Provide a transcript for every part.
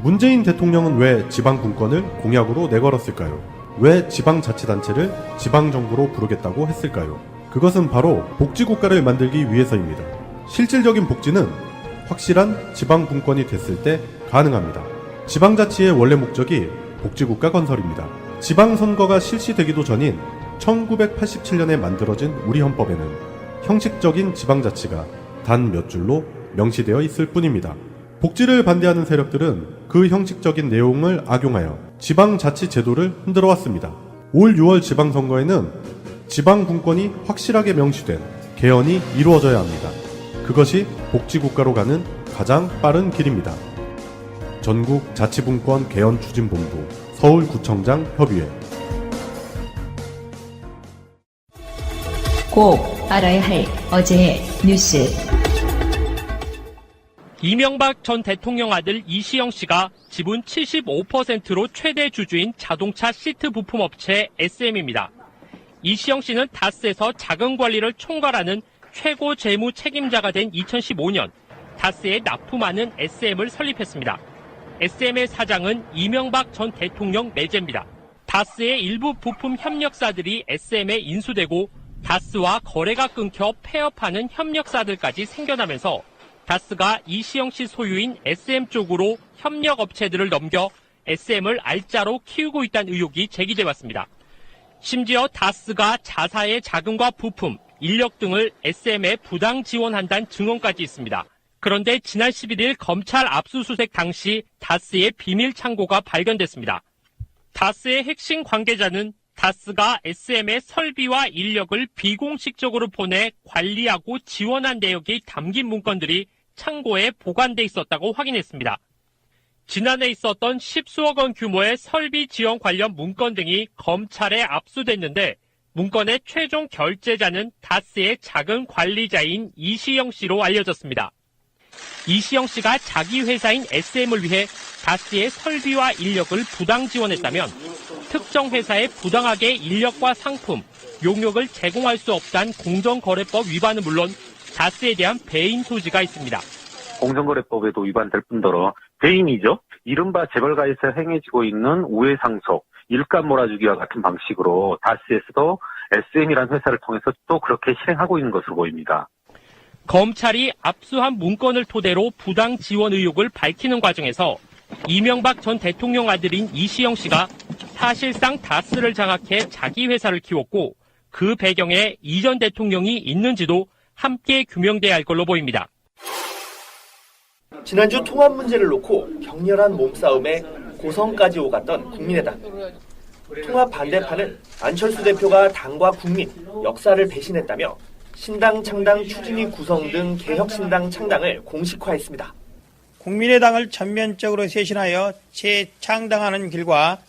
문재인 대통령은 왜 지방분권을 공약으로 내걸었을까요? 왜 지방자치단체를 지방정부로 부르겠다고 했을까요? 그것은 바로 복지국가를 만들기 위해서입니다. 실질적인 복지는 확실한 지방분권이 됐을 때 가능합니다. 지방자치의 원래 목적이 복지국가 건설입니다. 지방선거가 실시되기도 전인 1987년에 만들어진 우리 헌법에는 형식적인 지방자치가 단 몇 줄로 명시되어 있을 뿐입니다. 복지를 반대하는 세력들은 그 형식적인 내용을 악용하여 지방자치 제도를 흔들어 왔습니다. 올 6월 지방선거에는 지방분권이 확실하게 명시된 개헌이 이루어져야 합니다. 그것이 복지국가로 가는 가장 빠른 길입니다. 전국자치분권 개헌추진본부 서울구청장 협의회. 꼭 알아야 할 어제의 뉴스. 이명박 전 대통령 아들 이시영 씨가 지분 75%로 최대 주주인 자동차 시트 부품업체 SM입니다. 이시영 씨는 다스에서 자금 관리를 총괄하는 최고 재무 책임자가 된 2015년 다스에 납품하는 SM을 설립했습니다. SM의 사장은 이명박 전 대통령 매제입니다. 다스의 일부 부품 협력사들이 SM에 인수되고 다스와 거래가 끊겨 폐업하는 협력사들까지 생겨나면서 다스가 이시영 씨 소유인 SM 쪽으로 협력업체들을 넘겨 SM을 알짜로 키우고 있다는 의혹이 제기돼 왔습니다. 심지어 다스가 자사의 자금과 부품, 인력 등을 SM에 부당 지원한다는 증언까지 있습니다. 그런데 지난 11일 검찰 압수수색 당시 다스의 비밀 창고가 발견됐습니다. 다스의 핵심 관계자는 다스가 SM의 설비와 인력을 비공식적으로 보내 관리하고 지원한 내역이 담긴 문건들이 창고에 보관돼 있었다고 확인했습니다. 지난해 있었던 10수억 원 규모의 설비 지원 관련 문건 등이 검찰에 압수됐는데 문건의 최종 결제자는 다스의 작은 관리자인 이시영 씨로 알려졌습니다. 이시영 씨가 자기 회사인 SM을 위해 다스의 설비와 인력을 부당 지원했다면 특정 회사에 부당하게 인력과 상품, 용역을 제공할 수 없다는 공정거래법 위반은 물론 다스에 대한 배임 소지가 있습니다. 공정거래법에도 위반될 뿐더러 배임이죠. 이른바 재벌가에서 행해지고 있는 우회상속, 일감 몰아주기와 같은 방식으로 다스에서도 SM이라는 회사를 통해서 또 그렇게 실행하고 있는 것으로 보입니다. 검찰이 압수한 문건을 토대로 부당 지원 의혹을 밝히는 과정에서 이명박 전 대통령 아들인 이시영 씨가 사실상 다스를 장악해 자기 회사를 키웠고 그 배경에 이 전 대통령이 있는지도 함께 규명돼야 할 걸로 보입니다. 지난주 통합 문제를 놓고 격렬한 몸싸움에 고성까지 오갔던 국민의당. 통합 반대파는 안철수 대표가 당과 국민, 역사를 배신했다며 신당 창당 추진위 구성 등 개혁신당 창당을 공식화했습니다. 국민의당을 전면적으로 쇄신하여 재창당하는 길과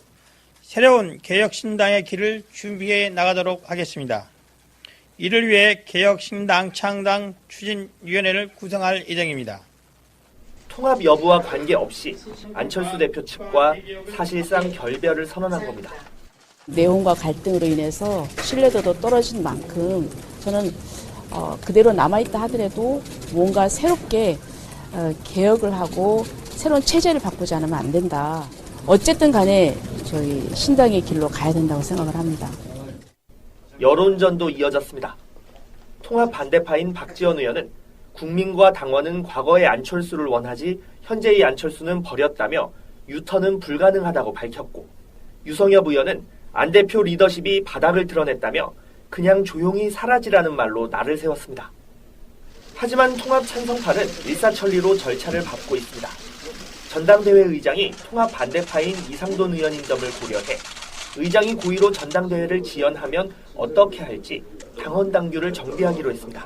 새로운 개혁신당의 길을 준비해 나가도록 하겠습니다. 이를 위해 개혁신당 창당 추진위원회를 구성할 예정입니다. 통합 여부와 관계없이 안철수 대표 측과 사실상 결별을 선언한 겁니다. 내용과 갈등으로 인해서 신뢰도도 떨어진 만큼 저는 그대로 남아있다 하더라도 뭔가 새롭게 개혁을 하고 새로운 체제를 바꾸지 않으면 안 된다. 어쨌든 간에 저희 신당의 길로 가야 된다고 생각을 합니다. 여론전도 이어졌습니다. 통합 반대파인 박지원 의원은 국민과 당원은 과거의 안철수를 원하지 현재의 안철수는 버렸다며 유턴은 불가능하다고 밝혔고 유성엽 의원은 안 대표 리더십이 바닥을 드러냈다며 그냥 조용히 사라지라는 말로 날을 세웠습니다. 하지만 통합 찬성파는 일사천리로 절차를 밟고 있습니다. 전당대회 의장이 통합 반대파인 이상돈 의원인 점을 고려해 의장이 고의로 전당대회를 지연하면 어떻게 할지 당원 당규를 정비하기로 했습니다.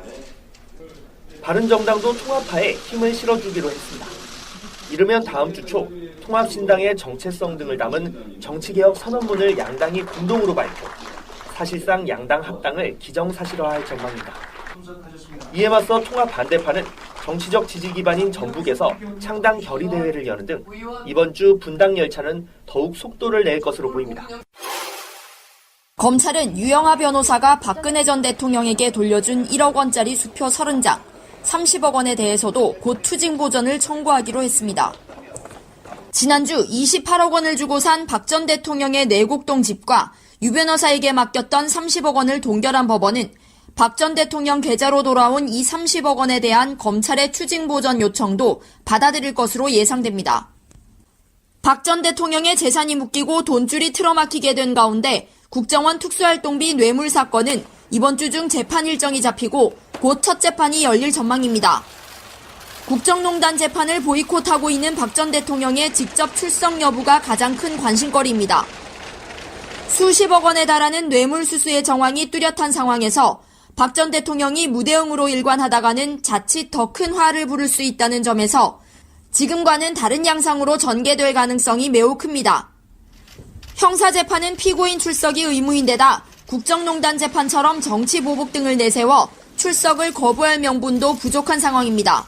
바른정당도 통합파에 힘을 실어주기로 했습니다. 이르면 다음 주 초 통합신당의 정체성 등을 담은 정치개혁 선언문을 양당이 공동으로 발표, 사실상 양당 합당을 기정사실화할 전망입니다. 이에 맞서 통합 반대파는 정치적 지지 기반인 전북에서 창당 결의대회를 여는 등 이번 주 분당 열차는 더욱 속도를 낼 것으로 보입니다. 검찰은 유영하 변호사가 박근혜 전 대통령에게 돌려준 1억 원짜리 수표 30장, 30억 원에 대해서도 곧 투징 보전을 청구하기로 했습니다. 지난주 28억 원을 주고 산 박 전 대통령의 내곡동 집과 유 변호사에게 맡겼던 30억 원을 동결한 법원은 박 전 대통령 계좌로 돌아온 이 30억 원에 대한 검찰의 추징 보전 요청도 받아들일 것으로 예상됩니다. 박 전 대통령의 재산이 묶이고 돈줄이 틀어막히게 된 가운데 국정원 특수활동비 뇌물 사건은 이번 주 중 재판 일정이 잡히고 곧 첫 재판이 열릴 전망입니다. 국정농단 재판을 보이콧하고 있는 박 전 대통령의 직접 출석 여부가 가장 큰 관심거리입니다. 수십억 원에 달하는 뇌물수수의 정황이 뚜렷한 상황에서 박 전 대통령이 무대응으로 일관하다가는 자칫 더 큰 화를 부를 수 있다는 점에서 지금과는 다른 양상으로 전개될 가능성이 매우 큽니다. 형사재판은 피고인 출석이 의무인데다 국정농단 재판처럼 정치보복 등을 내세워 출석을 거부할 명분도 부족한 상황입니다.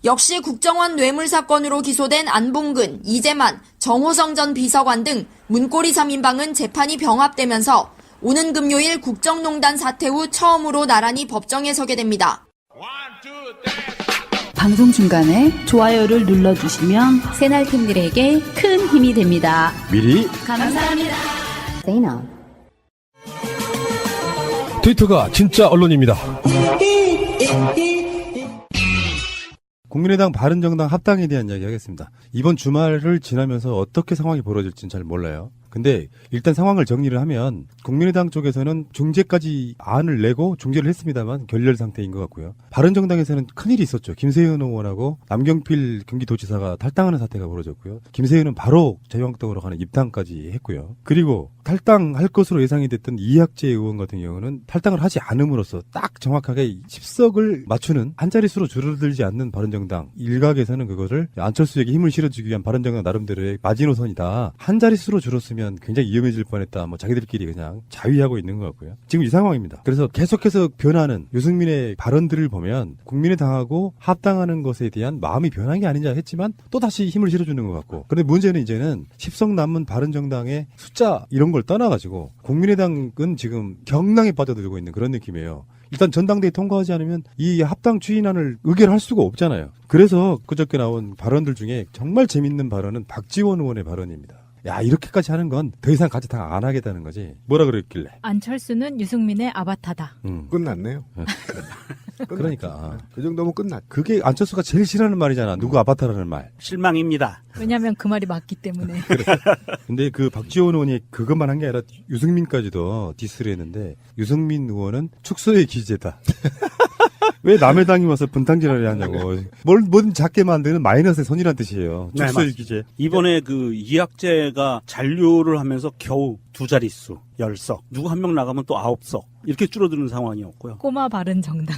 역시 국정원 뇌물 사건으로 기소된 안봉근, 이재만, 정호성 전 비서관 등 문고리 3인방은 재판이 병합되면서 오는 금요일 국정농단 사태 후 처음으로 나란히 법정에 서게 됩니다. 방송 중간에 좋아요를 눌러주시면 새날팀들에게 큰 힘이 됩니다. 미리 감사합니다. 트위터가 진짜 언론입니다. 국민의당 바른정당 합당에 대한 이야기 하겠습니다. 이번 주말을 지나면서 어떻게 상황이 벌어질지는 잘 몰라요. 근데 일단 상황을 정리를 하면 국민의당 쪽에서는 중재까지 안을 내고 중재를 했습니다만 결렬 상태인 것 같고요. 바른정당에서는 큰일이 있었죠. 김세현 의원하고 남경필 경기도지사가 탈당하는 사태가 벌어졌고요. 김세현은 바로 자유한국당으로 가는 입당까지 했고요. 그리고 탈당할 것으로 예상이 됐던 이학재 의원 같은 경우는 탈당을 하지 않음으로써 딱 정확하게 10석을 맞추는 한 자릿수로 줄어들지 않는 바른정당 일각에서는 그것을 안철수에게 힘을 실어주기 위한 바른정당 나름대로의 마지노선이다. 한 자릿수로 줄었으면 굉장히 위험해질 뻔했다. 뭐 자기들끼리 그냥 자위하고 있는 것 같고요. 지금 이 상황입니다. 그래서 계속해서 변하는 유승민의 발언들을 보면 국민의당하고 합당하는 것에 대한 마음이 변한 게 아니냐 했지만 또다시 힘을 실어주는 것 같고. 그런데 문제는 이제는 10석 남은 바른정당의 숫자 이런 걸 떠나가지고 국민의당은 지금 경랑에 빠져들고 있는 그런 느낌이에요. 일단 전당대회 통과하지 않으면 이 합당 추인안을 의결할 수가 없잖아요. 그래서 그저께 나온 발언들 중에 정말 재밌는 발언은 박지원 의원의 발언입니다. 야, 이렇게까지 하는 건 더 이상 같이 당 안 하겠다는 거지. 뭐라 그랬길래? 안철수는 유승민의 아바타다. 끝났네요. 그러니까. 그 정도면 끝났. 그게 안철수가 제일 싫어하는 말이잖아. 누구 아바타라는 말. 실망입니다. 왜냐하면 그 말이 맞기 때문에. 그래. 근데 그 박지원 의원이 그것만 한 게 아니라 유승민까지도 디스를 했는데 유승민 의원은 축소의 기재다. 왜 남의 당이 와서 분탕질을 하냐고. 뭐든 작게 만드는 마이너스의 선이라는 뜻이에요. 축소의 기재. 이번에 그 이학재가 잔류를 하면서 겨우 두 자릿수 10석. 누구 한 명 나가면 또 9석. 이렇게 줄어드는 상황이었고요. 꼬마 바른정당.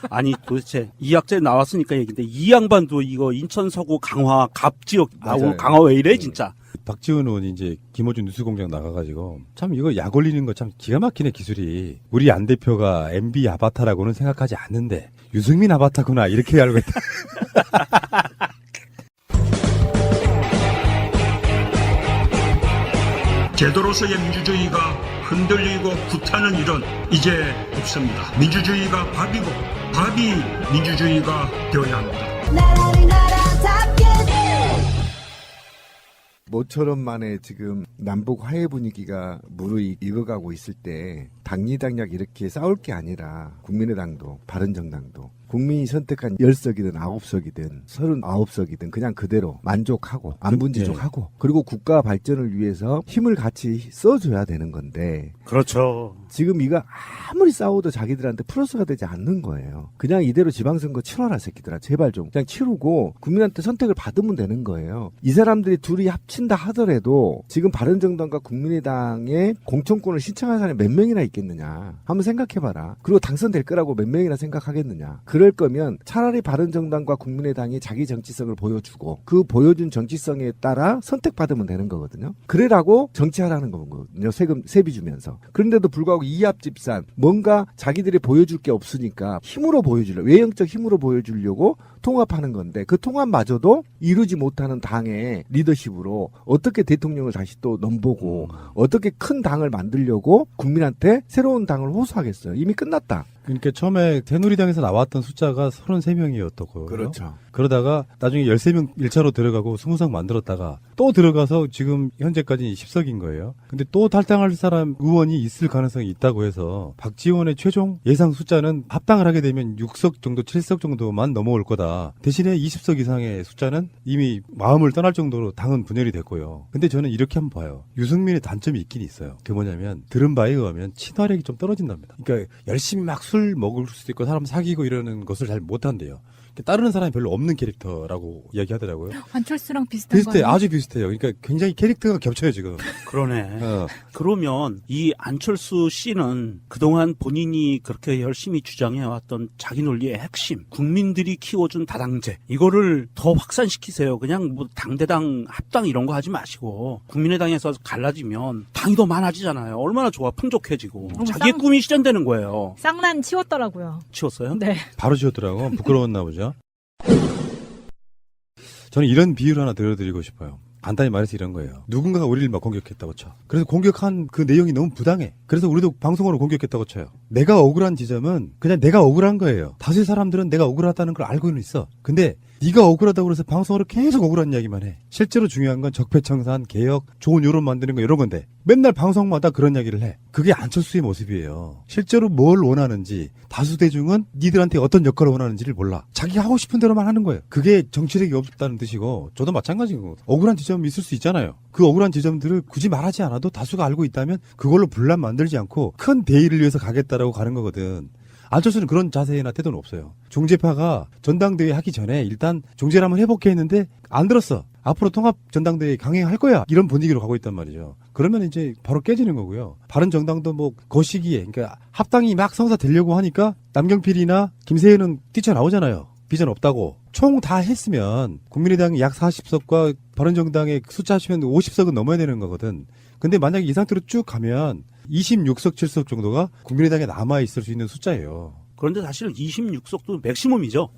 아니 도대체 이학재 나왔으니까 얘기인데 이 양반도 이거 인천 서구 강화 갑 지역 나오고 강화 왜 이래 진짜. 박지원 의원이 이제 김어준 뉴스공장 나가가지고 참 이거 약 올리는 거 참 기가 막히네 기술이. 우리 안 대표가 MB 아바타라고는 생각하지 않는데 유승민 아바타구나 이렇게 알고 있다. 제도로서의 민주주의가 흔들리고 구타는 일은 이제 없습니다. 민주주의가 밥이고 밥이 민주주의가 되어야 합니다. 모처럼 만에 지금 남북 화해 분위기가 무르익어가고 있을 때 당리당략 이렇게 싸울 게 아니라 국민의당도 바른정당도 국민이 선택한 10석이든 9석이든 39석이든 그냥 그대로 만족하고 안분지족하고 그리고 국가 발전을 위해서 힘을 같이 써줘야 되는 건데 그렇죠. 지금 이거 아무리 싸워도 자기들한테 플러스가 되지 않는 거예요. 그냥 이대로 지방선거 치러라 새끼들아. 제발 좀 그냥 치르고 국민한테 선택을 받으면 되는 거예요. 이 사람들이 둘이 합친다 하더라도 지금 바른정당과 국민의당의 공천권을 신청한 사람이 몇 명이나 있겠느냐 한번 생각해봐라. 그리고 당선될 거라고 몇 명이나 생각하겠느냐. 그럴 거면 차라리 바른정당과 국민의당이 자기 정치성을 보여주고 그 보여준 정치성에 따라 선택받으면 되는 거거든요. 그래라고 정치하라는 거거든요. 세비 주면서. 그런데도 불구하고 이합집산 뭔가 자기들이 보여줄 게 없으니까 힘으로 보여주려고 외형적 힘으로 보여주려고 통합하는 건데 그 통합마저도 이루지 못하는 당의 리더십으로 어떻게 대통령을 다시 또 넘보고 어떻게 큰 당을 만들려고 국민한테 새로운 당을 호소하겠어요. 이미 끝났다. 그러니까 처음에 새누리당에서 나왔던 숫자가 33명이었더고요. 그렇죠. 그러다가 나중에 13명 1차로 들어가고 20석 만들었다가 또 들어가서 지금 현재까지 10석인 거예요. 근데 또 탈당할 사람 의원이 있을 가능성이 있다고 해서 박지원의 최종 예상 숫자는 합당을 하게 되면 6석 정도, 7석 정도만 넘어올 거다. 대신에 20석 이상의 숫자는 이미 마음을 떠날 정도로 당은 분열이 됐고요. 근데 저는 이렇게 한번 봐요. 유승민의 단점이 있긴 있어요. 그게 뭐냐면 들은 바에 의하면 친화력이 좀 떨어진답니다. 그러니까 열심히 막 술 먹을 수도 있고 사람 사귀고 이러는 것을 잘 못한대요. 따르는 사람이 별로 없는 캐릭터라고 이야기하더라고요. 안철수랑 비슷한 비슷해, 거 아주 비슷해요. 그러니까 굉장히 캐릭터가 겹쳐요 지금. 그러네. 그러면 이 안철수 씨는 그동안 본인이 그렇게 열심히 주장해왔던 자기 논리의 핵심, 국민들이 키워준 다당제, 이거를 더 확산시키세요. 그냥 뭐 당대당 합당 이런 거 하지 마시고 국민의당에서 갈라지면 당이 더 많아지잖아요. 얼마나 좋아, 풍족해지고 자기의 꿈이 실현되는 거예요. 쌍난 치웠더라고요. 치웠어요? 네. 바로 지었더라고. 부끄러웠나 보죠. 저는 이런 비유를 하나 들어드리고 싶어요. 간단히 말해서 이런 거예요. 누군가가 우리를 막 공격했다고 쳐. 그래서 공격한 그 내용이 너무 부당해. 그래서 우리도 방송으로 공격했다고 쳐요. 내가 억울한 지점은 그냥 내가 억울한 거예요. 다수의 사람들은 내가 억울하다는 걸 알고는 있어. 근데 네가 억울하다고 그래서 방송으로 계속 억울한 이야기만 해. 실제로 중요한 건 적폐청산, 개혁, 좋은 여론 만드는 거 이런 건데 맨날 방송마다 그런 이야기를 해. 그게 안철수의 모습이에요. 실제로 뭘 원하는지, 다수 대중은 니들한테 어떤 역할을 원하는지를 몰라. 자기가 하고 싶은 대로만 하는 거예요. 그게 정치력이 없다는 뜻이고 저도 마찬가지인 거고. 억울한 지점이 있을 수 있잖아요. 그 억울한 지점들을 굳이 말하지 않아도 다수가 알고 있다면 그걸로 분란 만들지 않고 큰 대의를 위해서 가겠다라고 가는 거거든. 안철수는 그런 자세나 태도는 없어요. 종제파가 전당대회 하기 전에 일단 종제를 한번 해볼게 했는데 안 들었어. 앞으로 통합 전당대회 강행할 거야. 이런 분위기로 가고 있단 말이죠. 그러면 이제 바로 깨지는 거고요. 바른정당도 뭐 거시기에, 그러니까 합당이 막 성사되려고 하니까 남경필이나 김세현은 뛰쳐나오잖아요. 비전 없다고. 총 다 했으면 국민의당이 약 40석과 바른정당의 숫자 하시면 50석은 넘어야 되는 거거든. 근데 만약에 이 상태로 쭉 가면 26석, 7석 정도가 국민의당에 남아있을 수 있는 숫자예요. 그런데 사실은 26석도 맥시멈이죠.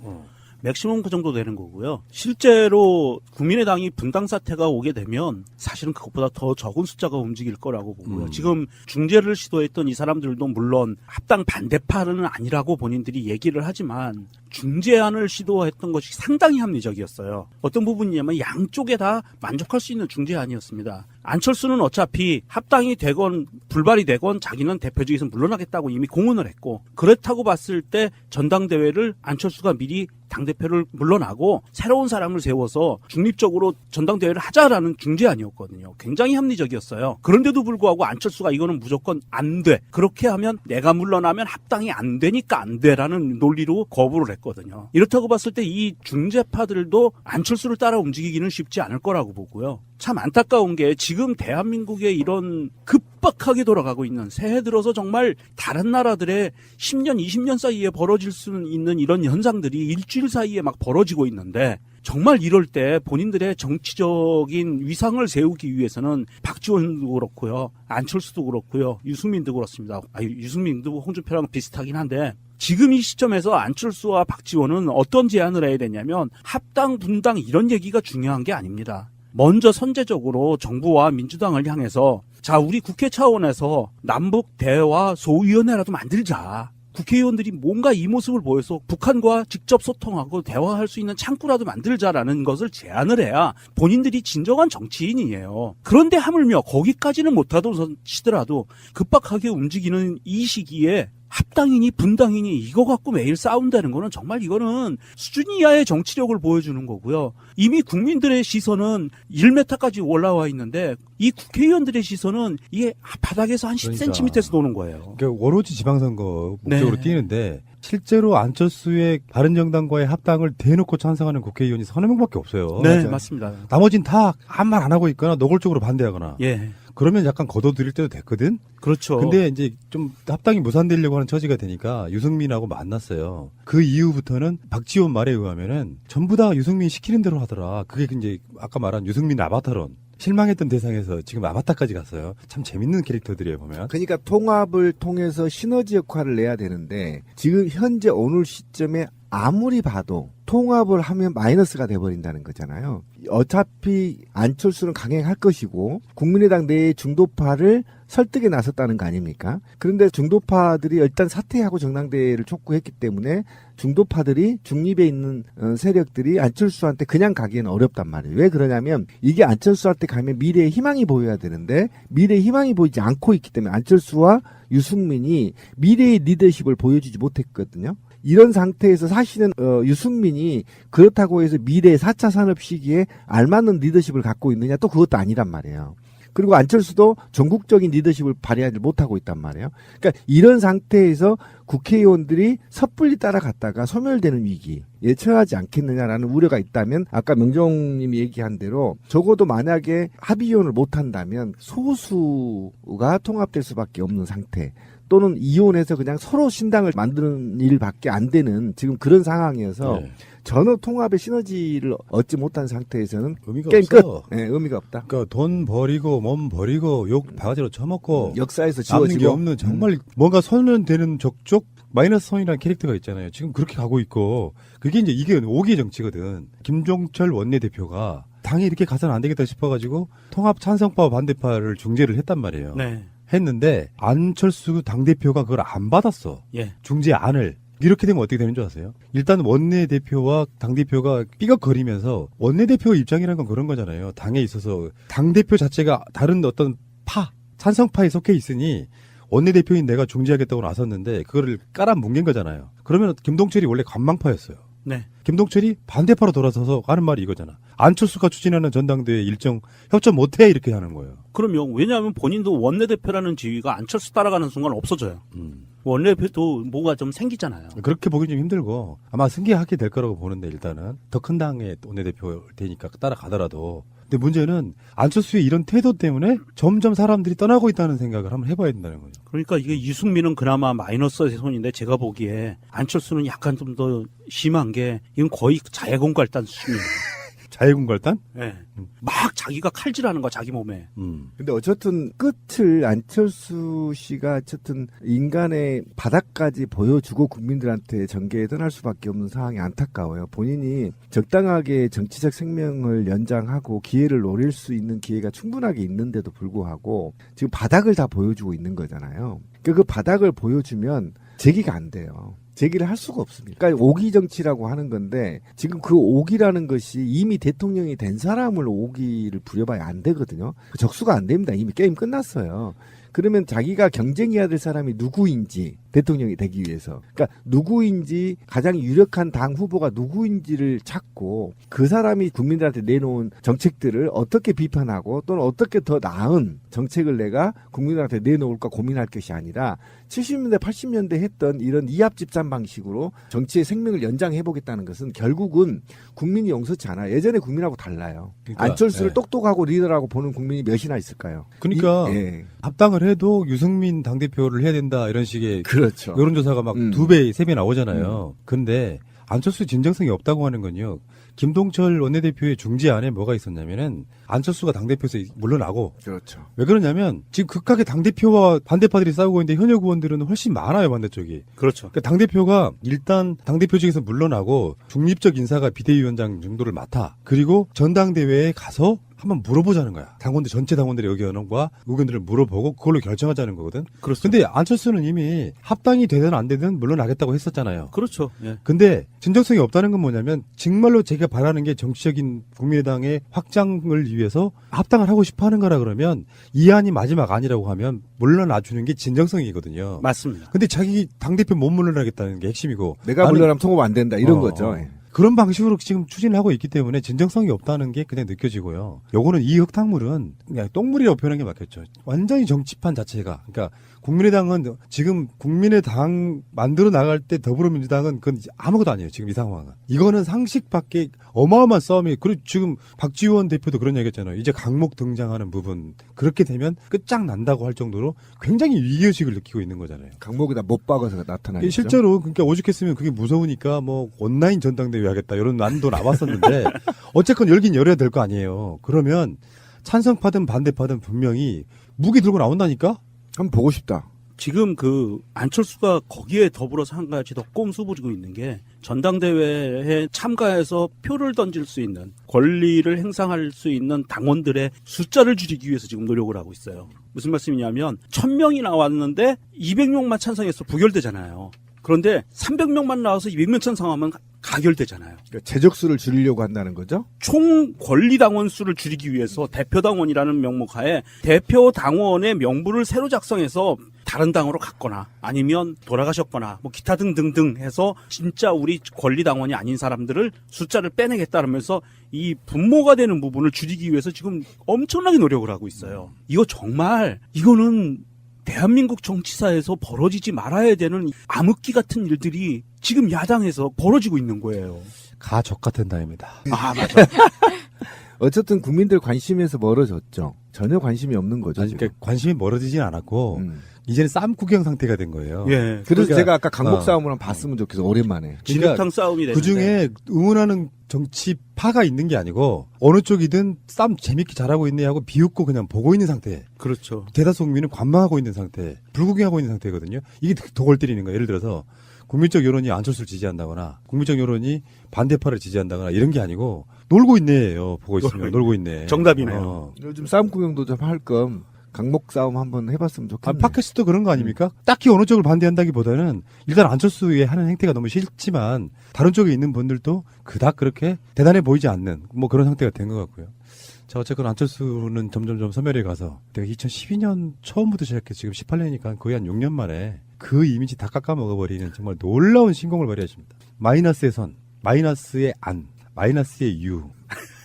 맥시멈 그 정도 되는 거고요. 실제로 국민의당이 분당 사태가 오게 되면 사실은 그것보다 더 적은 숫자가 움직일 거라고 보고요. 지금 중재를 시도했던 이 사람들도 물론 합당 반대파는 아니라고 본인들이 얘기를 하지만 중재안을 시도했던 것이 상당히 합리적이었어요. 어떤 부분이냐면 양쪽에 다 만족할 수 있는 중재안이었습니다. 안철수는 어차피 합당이 되건 불발이 되건 자기는 대표직에서 물러나겠다고 이미 공언을 했고, 그렇다고 봤을 때 전당대회를 안철수가 미리 당대표를 물러나고 새로운 사람을 세워서 중립적으로 전당대회를 하자라는 중재안이었거든요. 굉장히 합리적이었어요. 그런데도 불구하고 안철수가 이거는 무조건 안 돼. 그렇게 하면 내가 물러나면 합당이 안 되니까 안 돼라는 논리로 거부를 했거든요. 이렇다고 봤을 때 이 중재파들도 안철수를 따라 움직이기는 쉽지 않을 거라고 보고요. 참 안타까운 게 지금 대한민국의 이런 급박하게 돌아가고 있는, 새해 들어서 정말 다른 나라들의 10년, 20년 사이에 벌어질 수 있는 이런 현상들이 일주일 사이에 막 벌어지고 있는데, 정말 이럴 때 본인들의 정치적인 위상을 세우기 위해서는 박지원도 그렇고요, 안철수도 그렇고요, 유승민도 그렇습니다. 유승민도 홍준표랑 비슷하긴 한데 지금 이 시점에서 안철수와 박지원은 어떤 제안을 해야 되냐면 합당, 분당 이런 얘기가 중요한 게 아닙니다. 먼저 선제적으로 정부와 민주당을 향해서 자, 우리 국회 차원에서 남북 대화 소위원회라도 만들자. 국회의원들이 뭔가 이 모습을 보여서 북한과 직접 소통하고 대화할 수 있는 창구라도 만들자라는 것을 제안을 해야 본인들이 진정한 정치인이에요. 그런데 하물며 거기까지는 못하더라도 급박하게 움직이는 이 시기에 합당이니 분당이니 이거 갖고 매일 싸운다는 거는 정말 이거는 수준 이하의 정치력을 보여주는 거고요. 이미 국민들의 시선은 1m까지 올라와 있는데 이 국회의원들의 시선은 이게 바닥에서 한 10cm에서 노는 거예요. 그러니까 오로지 지방선거 목적으로 뛰는데 실제로 안철수의 바른정당과의 합당을 대놓고 찬성하는 국회의원이 서너 명밖에 없어요. 네, 맞습니다. 나머지는 다 아무 말 안 하고 있거나 노골적으로 반대하거나. 예. 그러면 약간 걷어들일 때도 됐거든. 그렇죠. 근데 이제 좀 합당이 무산되려고 하는 처지가 되니까 유승민하고 만났어요. 그 이후부터는 박지원 말에 의하면은 전부 다 유승민이 시키는 대로 하더라. 그게 이제 아까 말한 유승민 아바타론. 실망했던 대상에서 지금 아바타까지 갔어요. 참 재밌는 캐릭터들이에요, 보면. 그러니까 통합을 통해서 시너지 역할을 내야 되는데 지금 현재 오늘 시점에 아무리 봐도 통합을 하면 마이너스가 돼버린다는 거잖아요. 어차피 안철수는 강행할 것이고 국민의당 내의 중도파를 설득에 나섰다는 거 아닙니까? 그런데 중도파들이 일단 사퇴하고 정당대회를 촉구했기 때문에 중도파들이 중립에 있는 세력들이 안철수한테 그냥 가기에는 어렵단 말이에요. 왜 그러냐면 이게 안철수한테 가면 미래의 희망이 보여야 되는데 미래의 희망이 보이지 않고 있기 때문에 안철수와 유승민이 미래의 리더십을 보여주지 못했거든요. 이런 상태에서 사실은 유승민이 그렇다고 해서 미래의 4차 산업 시기에 알맞는 리더십을 갖고 있느냐 또 그것도 아니란 말이에요. 그리고 안철수도 전국적인 리더십을 발휘하지 못하고 있단 말이에요. 그러니까 이런 상태에서 국회의원들이 섣불리 따라갔다가 소멸되는 위기에 처하지 않겠느냐라는 우려가 있다면 아까 명정님이 얘기한 대로 적어도 만약에 합의이혼을 못한다면 소수가 통합될 수밖에 없는 상태 또는 이혼해서 그냥 서로 신당을 만드는 일밖에 안 되는 지금 그런 상황이어서 전혀 통합의 시너지를 얻지 못한 상태에서는 의미가 게임 없어. 끝. 네, 의미가 없다. 그러니까 돈 버리고 몸 버리고 욕 바가지로 쳐먹고 역사에서 남는 게 지워지고 없는 정말 뭔가 손은 되는 적적 마이너스 선이라는 캐릭터가 있잖아요. 지금 그렇게 가고 있고 그게 이제 이게 5기 정치거든. 김종철 원내대표가 당이 이렇게 가서는 안 되겠다 싶어가지고 통합 찬성파와 반대파를 중재를 했단 말이에요. 네. 했는데 안철수 당대표가 그걸 안 받았어. 예. 중재안을. 이렇게 되면 어떻게 되는 줄 아세요? 일단 원내대표와 당대표가 삐걱거리면서 원내대표 입장이라는 건 그런 거잖아요. 당에 있어서 당대표 자체가 다른 어떤 찬성파에 속해 있으니 원내대표인 내가 중재하겠다고 나섰는데 그거를 깔아뭉갠 거잖아요. 그러면 김동철이 원래 관망파였어요. 네. 김동철이 반대파로 돌아서서 하는 말이 이거잖아. 안철수가 추진하는 전당대회 일정 협조 못해 이렇게 하는 거예요. 그럼요. 왜냐하면 본인도 원내대표라는 지위가 안철수 따라가는 순간 없어져요. 원내대표도 뭐가 좀 생기잖아요. 그렇게 보기 좀 힘들고 아마 승계하게 될 거라고 보는데 일단은 더 큰 당의 원내대표 되니까 따라가더라도 근데 문제는 안철수의 이런 태도 때문에 점점 사람들이 떠나고 있다는 생각을 한번 해봐야 된다는 거죠. 그러니까 이게 유승민은 그나마 마이너스의 손인데 제가 보기에 안철수는 약간 좀 더 심한 게 이건 거의 자해공갈단 수준이에요. 자해공갈단? 네. 막 자기가 칼질하는 거야 자기 몸에. 근데 어쨌든 끝을 안철수 씨가 어쨌든 인간의 바닥까지 보여주고 국민들한테 전개에 떠날 수밖에 없는 상황이 안타까워요. 본인이 적당하게 정치적 생명을 연장하고 기회를 노릴 수 있는 기회가 충분하게 있는데도 불구하고 지금 바닥을 다 보여주고 있는 거잖아요. 그 바닥을 보여주면 재기가 안 돼요. 제기를 할 수가 없습니다. 그러니까 오기 정치라고 하는 건데 지금 그 오기라는 것이 이미 대통령이 된 사람을 오기를 부려봐야 안 되거든요. 적수가 안 됩니다. 이미 게임 끝났어요. 그러면 자기가 경쟁해야 될 사람이 누구인지 대통령이 되기 위해서 그러니까 누구인지 가장 유력한 당 후보가 누구인지를 찾고 그 사람이 국민들한테 내놓은 정책들을 어떻게 비판하고 또는 어떻게 더 나은 정책을 내가 국민들한테 내놓을까 고민할 것이 아니라 70년대 80년대 했던 이런 이합집산 방식으로 정치의 생명을 연장해보겠다는 것은 결국은 국민이 용서치 않아요. 예전에 국민하고 달라요. 그러니까, 안철수를 똑똑하고 리더라고 보는 국민이 몇이나 있을까요? 그러니까 합당을 해도 유승민 당대표를 해야 된다 이런 식의 그렇죠. 여론조사가 막 2배, 3배 나오잖아요. 근데 안철수 진정성이 없다고 하는 건요. 김동철 원내대표의 중재안에 뭐가 있었냐면은 안철수가 당대표에서 물러나고. 그렇죠. 왜 그러냐면 지금 극하게 당대표와 반대파들이 싸우고 있는데 현역 의원들은 훨씬 많아요, 반대쪽이. 그렇죠. 그러니까 당대표가 일단 당대표직에서 물러나고 중립적 인사가 비대위원장 정도를 맡아. 그리고 전당대회에 가서 한번 물어보자는 거야. 당원들, 전체 당원들의 의견들을 물어보고 그걸로 결정하자는 거거든. 그런데 안철수는 이미 합당이 되든 안 되든 물러나겠다고 했었잖아요. 그렇죠. 예. 근데 진정성이 없다는 건 뭐냐면 정말로 제가 바라는 게 정치적인 국민의당의 확장을 위해서 합당을 하고 싶어 하는 거라 그러면 이 안이 마지막 안이라고 하면 물러나 주는 게 진정성이거든요. 맞습니다. 근데 자기 당대표 못 물러나겠다는 게 핵심이고. 내가 물러나면 통합 안 된다 이런 거죠. 그런 방식으로 지금 추진을 하고 있기 때문에 진정성이 없다는 게 그냥 느껴지고요. 요거는 이 흙탕물은 그냥 똥물이라고 표현한 게 맞겠죠. 완전히 정치판 자체가. 그러니까 국민의당은 지금 국민의당 만들어 나갈 때 더불어민주당은 그건 아무것도 아니에요. 지금 이 상황은. 이거는 상식 밖에 어마어마한 싸움이. 그리고 지금 박지원 대표도 그런 얘기 했잖아요. 이제 강목 등장하는 부분. 그렇게 되면 끝장난다고 할 정도로 굉장히 위기의식을 느끼고 있는 거잖아요. 강목에다 못 박아서 나타나겠죠. 실제로 그러니까 오죽했으면 그게 무서우니까 뭐 온라인 전당대회 하겠다 이런 안도 나왔었는데 어쨌건 열긴 열어야 될 거 아니에요. 그러면 찬성파든 반대파든 분명히 무기 들고 나온다니까? 한번 보고 싶다. 지금 그 안철수가 거기에 더불어서 한 가지 더 꼼수 부리고 있는 게 전당대회에 참가해서 표를 던질 수 있는 권리를 행사할 수 있는 당원들의 숫자를 줄이기 위해서 지금 노력을 하고 있어요. 무슨 말씀이냐면 1000명이 나왔는데 200명만 찬성해서 부결되잖아요. 그런데 300명만 나와서 200명 찬성하면 가결되잖아요. 그러니까 재적수를 줄이려고 한다는 거죠? 총 권리 당원 수를 줄이기 위해서 대표 당원이라는 명목 하에 대표 당원의 명부를 새로 작성해서 다른 당으로 갔거나 아니면 돌아가셨거나 뭐 기타 등등등 해서 진짜 우리 권리 당원이 아닌 사람들을 숫자를 빼내겠다면서 이 분모가 되는 부분을 줄이기 위해서 지금 엄청나게 노력을 하고 있어요. 이거 정말 이거는 대한민국 정치사에서 벌어지지 말아야 되는 암흑기 같은 일들이 지금 야당에서 벌어지고 있는 거예요. 가적 같은 당입니다. 아, 맞아. 어쨌든 국민들 관심에서 멀어졌죠. 전혀 관심이 없는 거죠. 아니, 그러니까 관심이 멀어지진 않았고 이제는 쌈 구경 상태가 된 거예요. 예. 그래서 제가 아까 강목 싸움을 한번 봤으면 좋겠어. 오랜만에. 진흙탕 싸움이 되는데. 그중에 응원하는 정치파가 있는 게 아니고 어느 쪽이든 쌈 재밌게 잘하고 있네 하고 비웃고 그냥 보고 있는 상태. 그렇죠. 대다수 국민은 관망하고 있는 상태, 불구경하고 있는 상태거든요. 이게 더 골 때리는 거예요. 예를 들어서 국민적 여론이 안철수를 지지한다거나 국민적 여론이 반대파를 지지한다거나 이런 게 아니고 놀고 있네요. 보고 있으면 놀고 있네. 정답이네요. 요즘 싸움 구경도 좀 할 겸 강목 싸움 한번 해봤으면 좋겠네요. 팟캐스트도 그런 거 아닙니까? 딱히 어느 쪽을 반대한다기보다는 일단 안철수의 하는 행태가 너무 싫지만 다른 쪽에 있는 분들도 그닥 그렇게 대단해 보이지 않는 뭐 그런 상태가 된 것 같고요. 자, 어쨌거나 안철수는 점점점 소멸해 가서 내가 2012년 처음부터 시작해서 지금 18년이니까 거의 한 6년 만에 그 이미지 다 깎아먹어버리는 정말 놀라운 신공을 발휘하십니다. 마이너스의 선, 마이너스의 안, 마이너스의 유.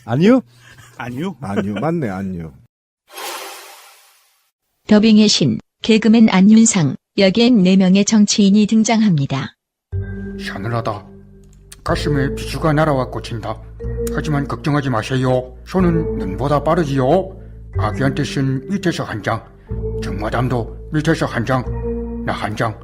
아니요? 아니요? 아니요. 맞네, 아니요. 더빙의 신, 개그맨 안윤상, 여기엔 4명의 정치인이 등장합니다. 서늘하다. 가슴에 비수가 날아와 꽂힌다. 하지만 걱정하지 마세요. 손은 눈보다 빠르지요. 아기한테 쓴 밑에서 한 장, 정마담도 밑에서 한 장, 나 한 장.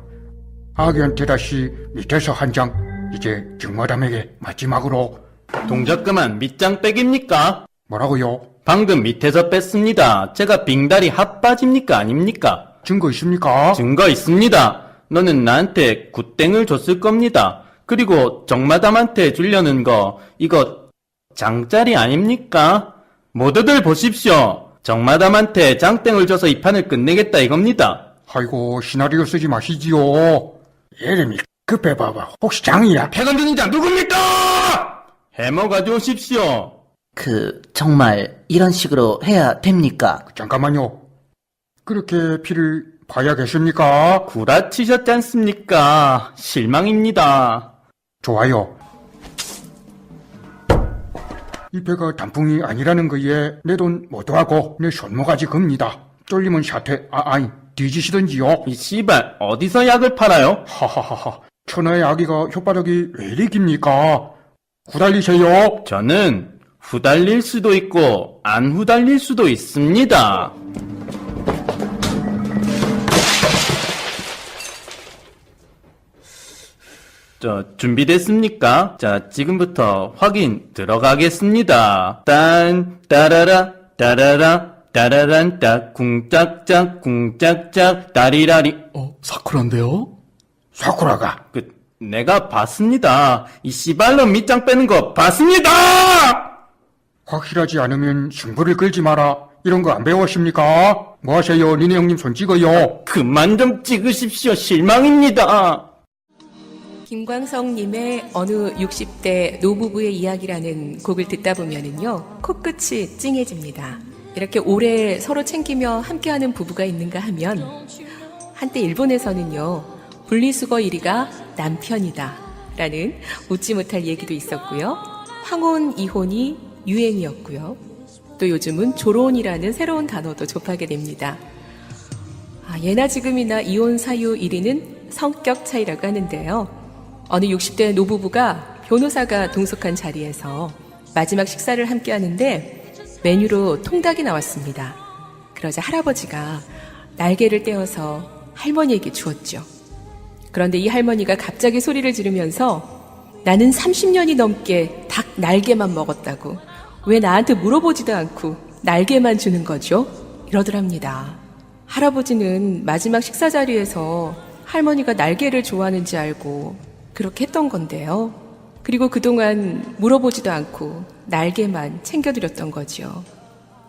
아기한테 다시 밑에서 한 장, 이제 정마담에게 마지막으로. 동작 그만 밑장 빼깁니까? 뭐라고요? 방금 밑에서 뺐습니다. 제가 빙다리 핫바지입니까 아닙니까? 증거 있습니까? 증거 있습니다. 너는 나한테 굿땡을 줬을 겁니다. 그리고 정마담한테 주려는 거 이거 장짜리 아닙니까? 모두들 보십시오. 정마담한테 장땡을 줘서 이 판을 끝내겠다 이겁니다. 아이고 시나리오 쓰지 마시지요. 예림이 급해봐봐. 혹시 장이야? 패건드는 자 누굽니까? 해머 가져오십시오. 정말 이런 식으로 해야 됩니까? 잠깐만요. 그렇게 피를 봐야겠습니까? 구라치셨지 않습니까? 실망입니다. 좋아요. 이 배가 단풍이 아니라는 거에 내 돈 모두하고 내 손모가지 겁니다. 쫄리면 사퇴, 뒤지시던지요. 이 씨발 어디서 약을 팔아요? 하하하하. 천하의 아기가 혓바닥이 왜 이리 깁니까? 후달리세요. 저는 후달릴 수도 있고 안 후달릴 수도 있습니다. 준비됐습니까? 자, 지금부터 확인 들어가겠습니다. 따라라, 따라라, 따라란 딱, 쿵짝짝, 쿵짝짝, 따리라리. 사쿠라인데요? 사쿠라가. 내가 봤습니다. 이 씨발로 밑장 빼는 거 봤습니다! 확실하지 않으면 승부를 끌지 마라. 이런 거 안 배웠습니까? 뭐 하세요? 니네 형님 손 찍어요. 그만 좀 찍으십시오. 실망입니다. 김광석님의 어느 60대 노부부의 이야기라는 곡을 듣다 보면은요, 코끝이 찡해집니다. 이렇게 오래 서로 챙기며 함께하는 부부가 있는가 하면, 한때 일본에서는요, 분리수거 1위가 남편이다 라는 웃지 못할 얘기도 있었고요. 황혼, 이혼이 유행이었고요. 또 요즘은 조론이라는 새로운 단어도 접하게 됩니다. 예나 지금이나 이혼 사유 1위는 성격 차이라고 하는데요. 어느 60대 노부부가 변호사가 동석한 자리에서 마지막 식사를 함께 하는데 메뉴로 통닭이 나왔습니다. 그러자 할아버지가 날개를 떼어서 할머니에게 주었죠. 그런데 이 할머니가 갑자기 소리를 지르면서 나는 30년이 넘게 닭 날개만 먹었다고 왜 나한테 물어보지도 않고 날개만 주는 거죠? 이러더랍니다. 할아버지는 마지막 식사 자리에서 할머니가 날개를 좋아하는지 알고 그렇게 했던 건데요. 그리고 그동안 물어보지도 않고 날개만 챙겨드렸던 거죠.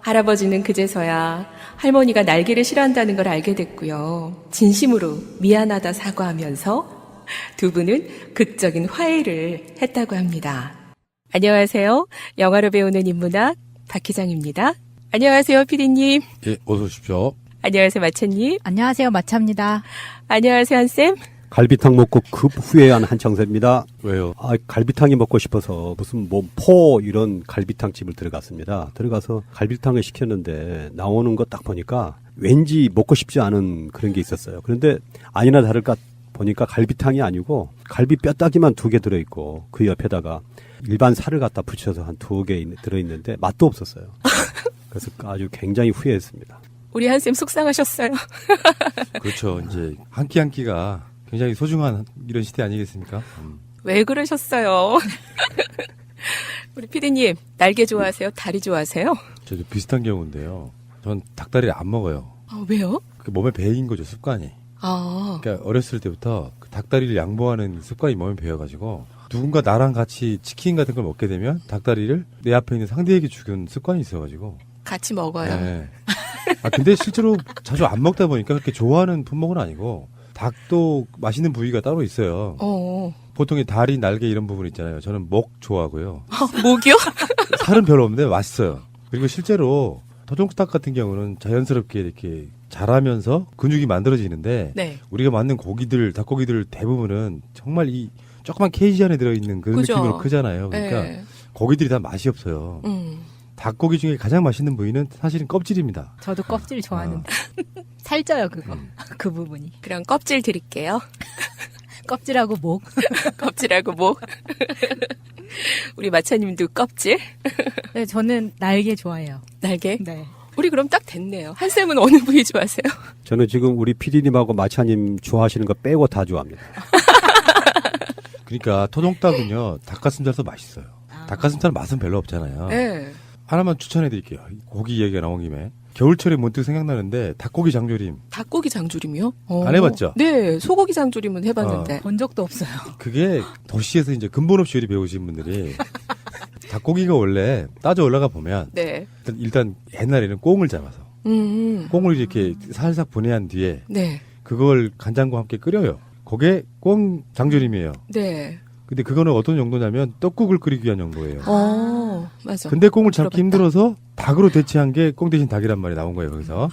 할아버지는 그제서야 할머니가 날개를 싫어한다는 걸 알게 됐고요. 진심으로 미안하다 사과하면서 두 분은 극적인 화해를 했다고 합니다. 안녕하세요. 영화로 배우는 인문학 박희정입니다. 안녕하세요, 피디님. 예, 어서 오십시오. 안녕하세요, 마차님. 안녕하세요, 마차입니다. 안녕하세요, 한쌤. 갈비탕 먹고 급 후회한 한창세입니다. 왜요? 갈비탕이 먹고 싶어서 무슨 포 이런 갈비탕 집을 들어갔습니다. 들어가서 갈비탕을 시켰는데 나오는 거 딱 보니까 왠지 먹고 싶지 않은 그런 게 있었어요. 그런데 아니나 다를까 보니까 갈비탕이 아니고 갈비 뼈다귀만 2개 들어있고 그 옆에다가 일반 살을 갖다 붙여서 한 2개 들어있는데 맛도 없었어요. 그래서 아주 굉장히 후회했습니다. 우리 한쌤 속상하셨어요. 그렇죠. 이제 한 끼 한 끼가 굉장히 소중한 이런 시대 아니겠습니까? 왜 그러셨어요? 우리 피디님, 날개 좋아하세요? 다리 좋아하세요? 저도 비슷한 경우인데요. 전 닭다리를 안 먹어요. 왜요? 그 몸에 배인 거죠, 습관이. 그러니까 어렸을 때부터 그 닭다리를 양보하는 습관이 몸에 배어가지고 누군가 나랑 같이 치킨 같은 걸 먹게 되면 닭다리를 내 앞에 있는 상대에게 주는 습관이 있어가지고 같이 먹어요. 네. 근데 실제로 자주 안 먹다 보니까 그렇게 좋아하는 품목은 아니고 닭도 맛있는 부위가 따로 있어요. 보통 이 다리, 날개 이런 부분 있잖아요. 저는 목 좋아하고요. 목이요? 살은 별로 없는데 맛있어요. 그리고 실제로 토종닭 같은 경우는 자연스럽게 이렇게 자라면서 근육이 만들어지는데 네. 우리가 만든 고기들, 닭고기들 대부분은 정말 이 조그만 케이지 안에 들어있는 그런 그죠? 느낌으로 크잖아요. 그러니까 네. 고기들이 다 맛이 없어요. 닭고기 중에 가장 맛있는 부위는 사실은 껍질입니다. 저도 껍질 좋아하는데. 살쪄요, 그거. 그 부분이. 그럼 껍질 드릴게요. 껍질하고 목. 껍질하고 목. 우리 마차님도 껍질? 네, 저는 날개 좋아해요. 날개? 네. 우리 그럼 딱 됐네요. 한쌤은 어느 부위 좋아하세요? 저는 지금 우리 PD님하고 마차님 좋아하시는 거 빼고 다 좋아합니다. 그러니까 토종닭은요 닭가슴살도 맛있어요. 닭가슴살 맛은 별로 없잖아요. 네. 하나만 추천해드릴게요. 고기 얘기가 나온 김에 겨울철에 문득 생각나는데 닭고기 장조림. 닭고기 장조림이요? 안 해봤죠? 네, 소고기 장조림은 해봤는데. 본 적도 없어요. 그게 도시에서 이제 근본 없이 요리 배우신 분들이 닭고기가 원래 따져 올라가 보면 네. 일단 옛날에는 꽁을 잡아서 꽁을 이렇게 살짝 분해한 뒤에 네. 그걸 간장과 함께 끓여요. 그게 꽁 장조림이에요. 네. 근데 그거는 어떤 정도냐면 떡국을 끓이기 위한 정도예요. 맞아. 근데 꽁을 잡기 힘들어서 닭으로 대체한 게 꽁 대신 닭이란 말이 나온 거예요, 거기서.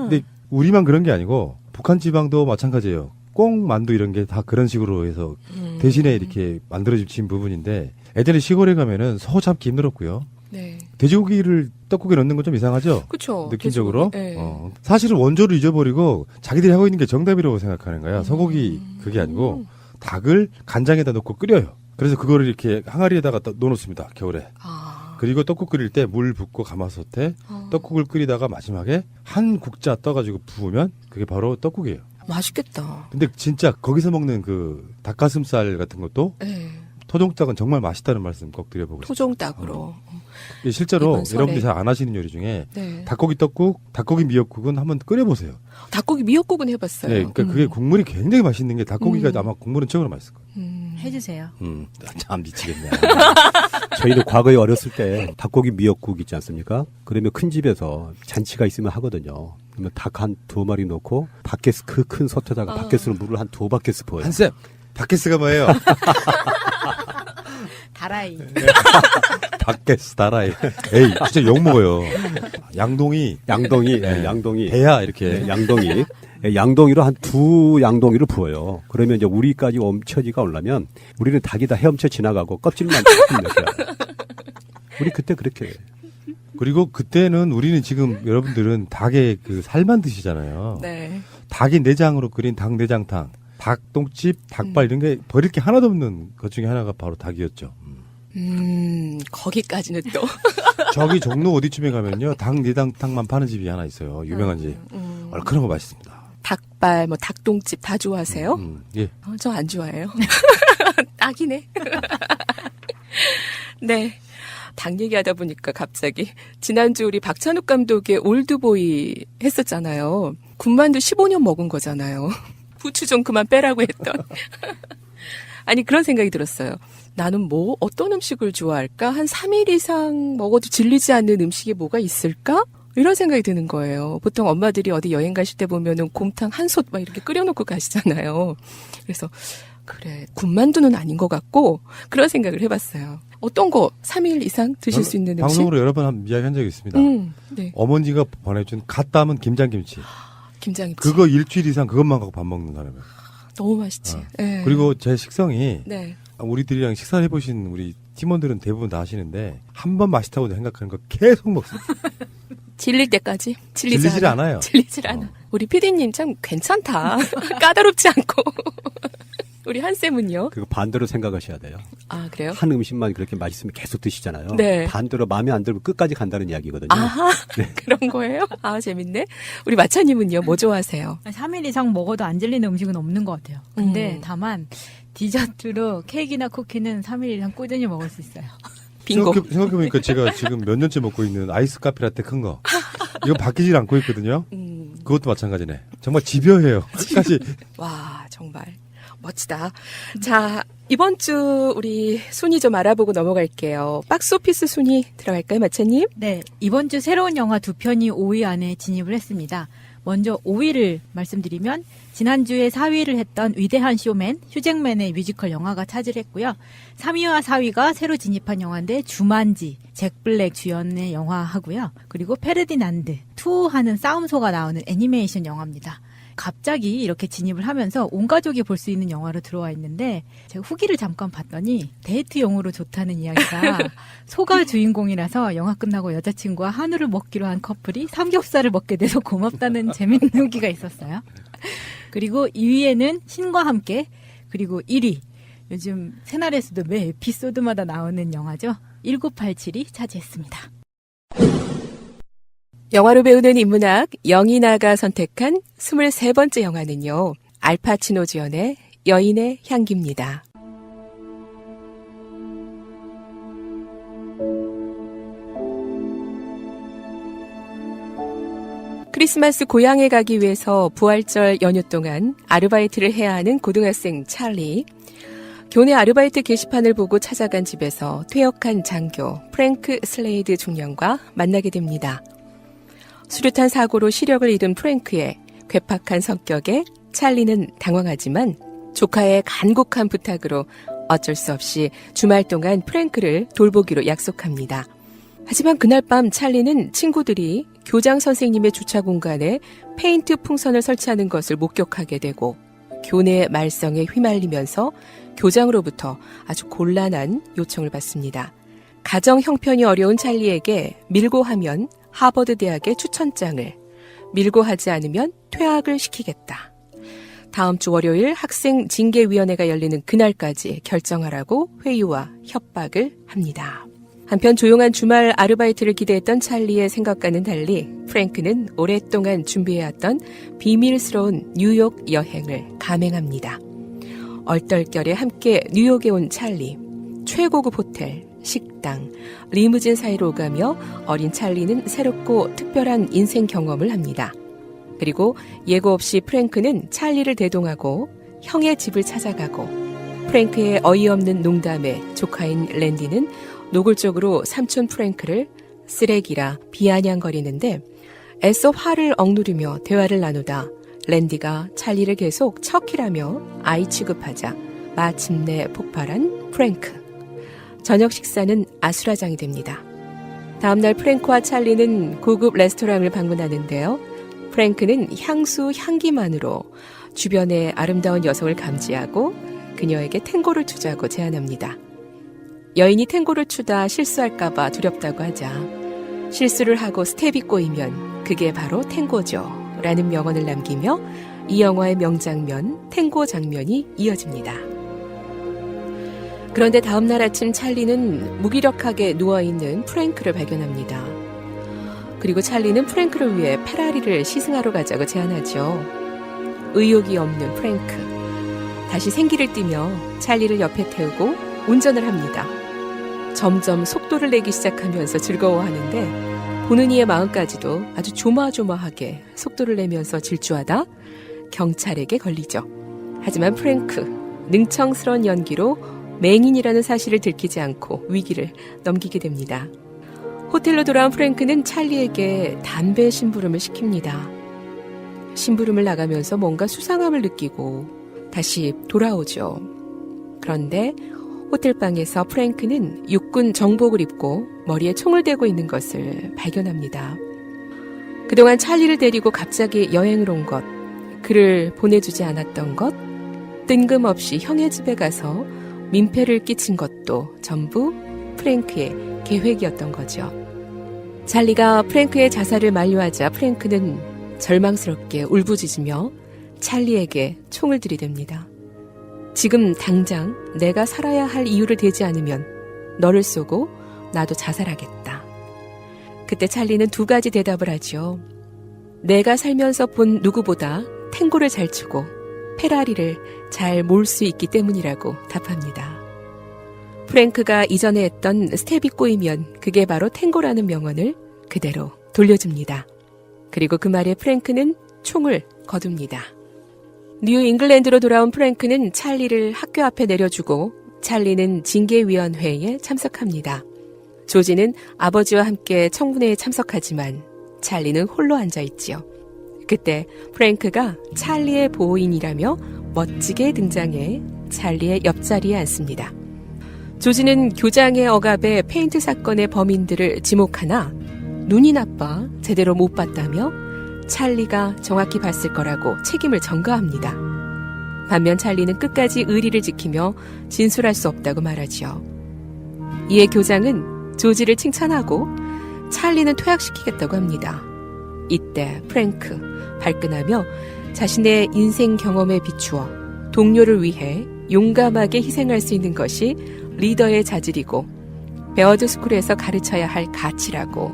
근데 우리만 그런 게 아니고 북한 지방도 마찬가지예요. 꽁 만두 이런 게 다 그런 식으로 해서 대신에 이렇게 만들어진 부분인데 애들이 시골에 가면은 소 잡기 힘들었고요. 네. 돼지고기를 떡국에 넣는 건 좀 이상하죠? 그쵸. 느낌적으로. 돼지고기, 네. 사실은 원조를 잊어버리고 자기들이 하고 있는 게 정답이라고 생각하는 거야. 소고기 그게 아니고 닭을 간장에다 넣고 끓여요. 그래서 그거를 이렇게 항아리에다가 넣어놓습니다. 겨울에. 그리고 떡국 끓일 때 물 붓고 가마솥에 떡국을 끓이다가 마지막에 한 국자 떠가지고 부으면 그게 바로 떡국이에요. 맛있겠다. 근데 진짜 거기서 먹는 그 닭가슴살 같은 것도 네. 토종닭은 정말 맛있다는 말씀 꼭 드려보고 싶어요. 토종닭으로. 실제로 여러분들이 잘 안 하시는 요리 중에 네. 닭고기 떡국, 닭고기 미역국은 한번 끓여보세요. 닭고기 미역국은 해봤어요. 네, 그러니까 그게 국물이 굉장히 맛있는 게 닭고기가 아마 국물은 최고로 맛있을 거예요. 해주세요. 참 미치겠네. 저희는 과거에 어렸을 때 닭고기 미역국 있지 않습니까? 그러면 큰 집에서 잔치가 있으면 하거든요. 그러면 닭 한 2마리 넣고 닭가스 그 큰 솥에다가 닭가스로 물을 한 2바켓스 부어요. 한쌤, 닭가스가 뭐예요? 다라이. 닭가스 다라이. 에이, 진짜 욕 먹어요. 양동이. 양동이. 대야 이렇게. 네, 양동이. 양동이로 한 2양동이를 부어요. 그러면 이제 우리까지 엄처지가 오려면 우리는 닭이 다 헤엄쳐 지나가고 껍질만 조금 넣어요. 우리 그때 그렇게 해요. 그리고 그때는 우리는 지금 여러분들은 닭의 그 살만 드시잖아요. 네. 닭의 내장으로 끓인 닭 내장탕, 닭똥집, 닭발 이런 게 버릴 게 하나도 없는 것 중에 하나가 바로 닭이었죠. 거기까지는 또. 저기 종로 어디쯤에 가면요. 닭 내장탕만 파는 집이 하나 있어요. 유명한 집. 얼큰한 거 맛있습니다. 닭발, 뭐 닭똥집 다 좋아하세요? 예. 저 안 좋아해요. 딱이네. 네. 당 얘기하다 보니까 갑자기 지난주 우리 박찬욱 감독의 올드보이 했었잖아요. 군만두 15년 먹은 거잖아요. 부추 좀 그만 빼라고 했던. 아니 그런 생각이 들었어요. 나는 뭐 어떤 음식을 좋아할까? 한 3일 이상 먹어도 질리지 않는 음식이 뭐가 있을까? 이런 생각이 드는 거예요. 보통 엄마들이 어디 여행 가실 때 보면은 곰탕 한 솥 막 이렇게 끓여놓고 가시잖아요. 그래서 그래 군만두는 아닌 것 같고 그런 생각을 해봤어요. 어떤 거 3일 이상 드실 수 있는 음식? 방송으로 여러 번 이야기한 적이 있습니다. 네. 어머니가 보내준 갓 담은 김장김치. 김장김치. 그거 일주일 이상 그것만 갖고 밥 먹는 사람이에요. 너무 맛있지. 네. 그리고 제 식성이 네. 우리들이랑 식사를 해보신 우리 팀원들은 대부분 다 아시는데 한 번 맛있다고 생각하는 거 계속 먹습니다. 질릴 때까지 질리질 않아요. 질리질 않아. 우리 PD님 참 괜찮다. 까다롭지 않고. 우리 한쌤은요? 그거 반대로 생각하셔야 돼요. 아, 그래요? 한 음식만 그렇게 맛있으면 계속 드시잖아요. 네. 반대로 마음에 안 들면 끝까지 간다는 이야기거든요. 아하, 네. 그런 거예요? 아, 재밌네. 우리 마차님은요, 뭐 좋아하세요? 3일 이상 먹어도 안 질리는 음식은 없는 것 같아요. 근데 다만 디저트로 케이크나 쿠키는 3일 이상 꾸준히 먹을 수 있어요. 빙고. 생각해보니까 제가 지금 몇 년째 먹고 있는 아이스 카페라떼 큰 거. 이거 바뀌질 않고 있거든요. 그것도 마찬가지네. 정말 집요해요. 끝까지. 와, 정말. 멋지다. 자, 이번 주 우리 순위 좀 알아보고 넘어갈게요. 박스오피스 순위 들어갈까요, 마차님? 네, 이번 주 새로운 영화 2편이 5위 안에 진입을 했습니다. 먼저 5위를 말씀드리면 지난주에 4위를 했던 위대한 쇼맨, 휴잭맨의 뮤지컬 영화가 차지했고요. 3위와 4위가 새로 진입한 영화인데 주만지, 잭 블랙 주연의 영화 하고요. 그리고 페르디난드, 투 하는 싸움소가 나오는 애니메이션 영화입니다. 갑자기 이렇게 진입을 하면서 온 가족이 볼 수 있는 영화로 들어와 있는데 제가 후기를 잠깐 봤더니 데이트용으로 좋다는 이야기가 소가 주인공이라서 영화 끝나고 여자친구와 한우를 먹기로 한 커플이 삼겹살을 먹게 돼서 고맙다는 재밌는 후기가 있었어요. 그리고 2위에는 신과 함께, 그리고 1위 요즘 새날에서도 매 에피소드마다 나오는 영화죠. 1987이 차지했습니다. 영화로 배우는 인문학 영희나가 선택한 23번째 영화는요. 알파치노 주연의 여인의 향기입니다. 크리스마스 고향에 가기 위해서 부활절 연휴 동안 아르바이트를 해야 하는 고등학생 찰리. 교내 아르바이트 게시판을 보고 찾아간 집에서 퇴역한 장교 프랭크 슬레이드 중령과 만나게 됩니다. 수류탄 사고로 시력을 잃은 프랭크의 괴팍한 성격에 찰리는 당황하지만 조카의 간곡한 부탁으로 어쩔 수 없이 주말 동안 프랭크를 돌보기로 약속합니다. 하지만 그날 밤 찰리는 친구들이 교장 선생님의 주차 공간에 페인트 풍선을 설치하는 것을 목격하게 되고 교내 말썽에 휘말리면서 교장으로부터 아주 곤란한 요청을 받습니다. 가정 형편이 어려운 찰리에게 밀고 하면 하버드 대학의 추천장을, 밀고 하지 않으면 퇴학을 시키겠다. 다음 주 월요일 학생 징계위원회가 열리는 그날까지 결정하라고 회유와 협박을 합니다. 한편 조용한 주말 아르바이트를 기대했던 찰리의 생각과는 달리 프랭크는 오랫동안 준비해왔던 비밀스러운 뉴욕 여행을 감행합니다. 얼떨결에 함께 뉴욕에 온 찰리, 최고급 호텔, 식당, 리무진 사이로 오가며 어린 찰리는 새롭고 특별한 인생 경험을 합니다. 그리고 예고 없이 프랭크는 찰리를 대동하고 형의 집을 찾아가고 프랭크의 어이없는 농담에 조카인 랜디는 노골적으로 삼촌 프랭크를 쓰레기라 비아냥거리는데 애써 화를 억누르며 대화를 나누다 랜디가 찰리를 계속 척키라며 아이 취급하자 마침내 폭발한 프랭크. 저녁 식사는 아수라장이 됩니다. 다음날 프랭크와 찰리는 고급 레스토랑을 방문하는데요. 프랭크는 향수 향기만으로 주변의 아름다운 여성을 감지하고 그녀에게 탱고를 추자고 제안합니다. 여인이 탱고를 추다 실수할까봐 두렵다고 하자 실수를 하고 스텝이 꼬이면 그게 바로 탱고죠 라는 명언을 남기며 이 영화의 명장면 탱고 장면이 이어집니다. 그런데 다음날 아침 찰리는 무기력하게 누워있는 프랭크를 발견합니다. 그리고 찰리는 프랭크를 위해 페라리를 시승하러 가자고 제안하죠. 의욕이 없는 프랭크. 다시 생기를 띠며 찰리를 옆에 태우고 운전을 합니다. 점점 속도를 내기 시작하면서 즐거워하는데 보는 이의 마음까지도 아주 조마조마하게 속도를 내면서 질주하다 경찰에게 걸리죠. 하지만 프랭크, 능청스러운 연기로 맹인이라는 사실을 들키지 않고 위기를 넘기게 됩니다. 호텔로 돌아온 프랭크는 찰리에게 담배 심부름을 시킵니다. 심부름을 나가면서 뭔가 수상함을 느끼고 다시 돌아오죠. 그런데 호텔방에서 프랭크는 육군 정복을 입고 머리에 총을 대고 있는 것을 발견합니다. 그동안 찰리를 데리고 갑자기 여행을 온 것, 그를 보내주지 않았던 것, 뜬금없이 형의 집에 가서 민폐를 끼친 것도 전부 프랭크의 계획이었던 거죠. 찰리가 프랭크의 자살을 만류하자 프랭크는 절망스럽게 울부짖으며 찰리에게 총을 들이댑니다. 지금 당장 내가 살아야 할 이유를 대지 않으면 너를 쏘고 나도 자살하겠다. 그때 찰리는 두 가지 대답을 하죠. 내가 살면서 본 누구보다 탱고를 잘 추고 페라리를 잘 몰 수 있기 때문이라고 답합니다. 프랭크가 이전에 했던 스텝이 꼬이면 그게 바로 탱고라는 명언을 그대로 돌려줍니다. 그리고 그 말에 프랭크는 총을 거둡니다. 뉴 잉글랜드로 돌아온 프랭크는 찰리를 학교 앞에 내려주고 찰리는 징계위원회에 참석합니다. 조지는 아버지와 함께 청문회에 참석하지만 찰리는 홀로 앉아있지요. 그때 프랭크가 찰리의 보호인이라며 멋지게 등장해 찰리의 옆자리에 앉습니다. 조지는 교장의 억압에 페인트 사건의 범인들을 지목하나 눈이 나빠 제대로 못 봤다며 찰리가 정확히 봤을 거라고 책임을 전가합니다. 반면 찰리는 끝까지 의리를 지키며 진술할 수 없다고 말하지요. 이에 교장은 조지를 칭찬하고 찰리는 퇴학시키겠다고 합니다. 이때 프랭크 발끈하며 자신의 인생 경험에 비추어 동료를 위해 용감하게 희생할 수 있는 것이 리더의 자질이고 베어드 스쿨에서 가르쳐야 할 가치라고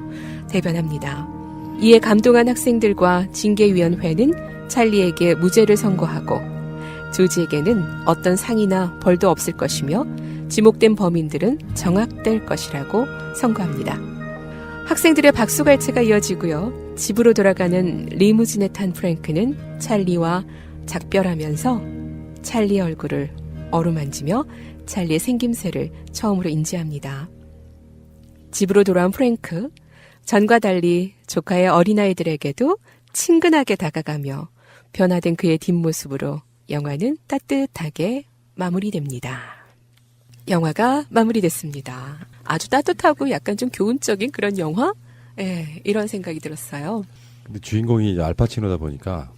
대변합니다. 이에 감동한 학생들과 징계위원회는 찰리에게 무죄를 선고하고 조지에게는 어떤 상이나 벌도 없을 것이며 지목된 범인들은 정학될 것이라고 선고합니다. 학생들의 박수갈채가 이어지고요. 집으로 돌아가는 리무진에 탄 프랭크는 찰리와 작별하면서 찰리의 얼굴을 어루만지며 찰리의 생김새를 처음으로 인지합니다. 집으로 돌아온 프랭크, 전과 달리 조카의 어린아이들에게도 친근하게 다가가며 변화된 그의 뒷모습으로 영화는 따뜻하게 마무리됩니다. 영화가 마무리됐습니다. 아주 따뜻하고 약간 좀 교훈적인 그런 영화? 예, 이런 생각이 들었어요. 근데 주인공이 이제 알파치노다 보니까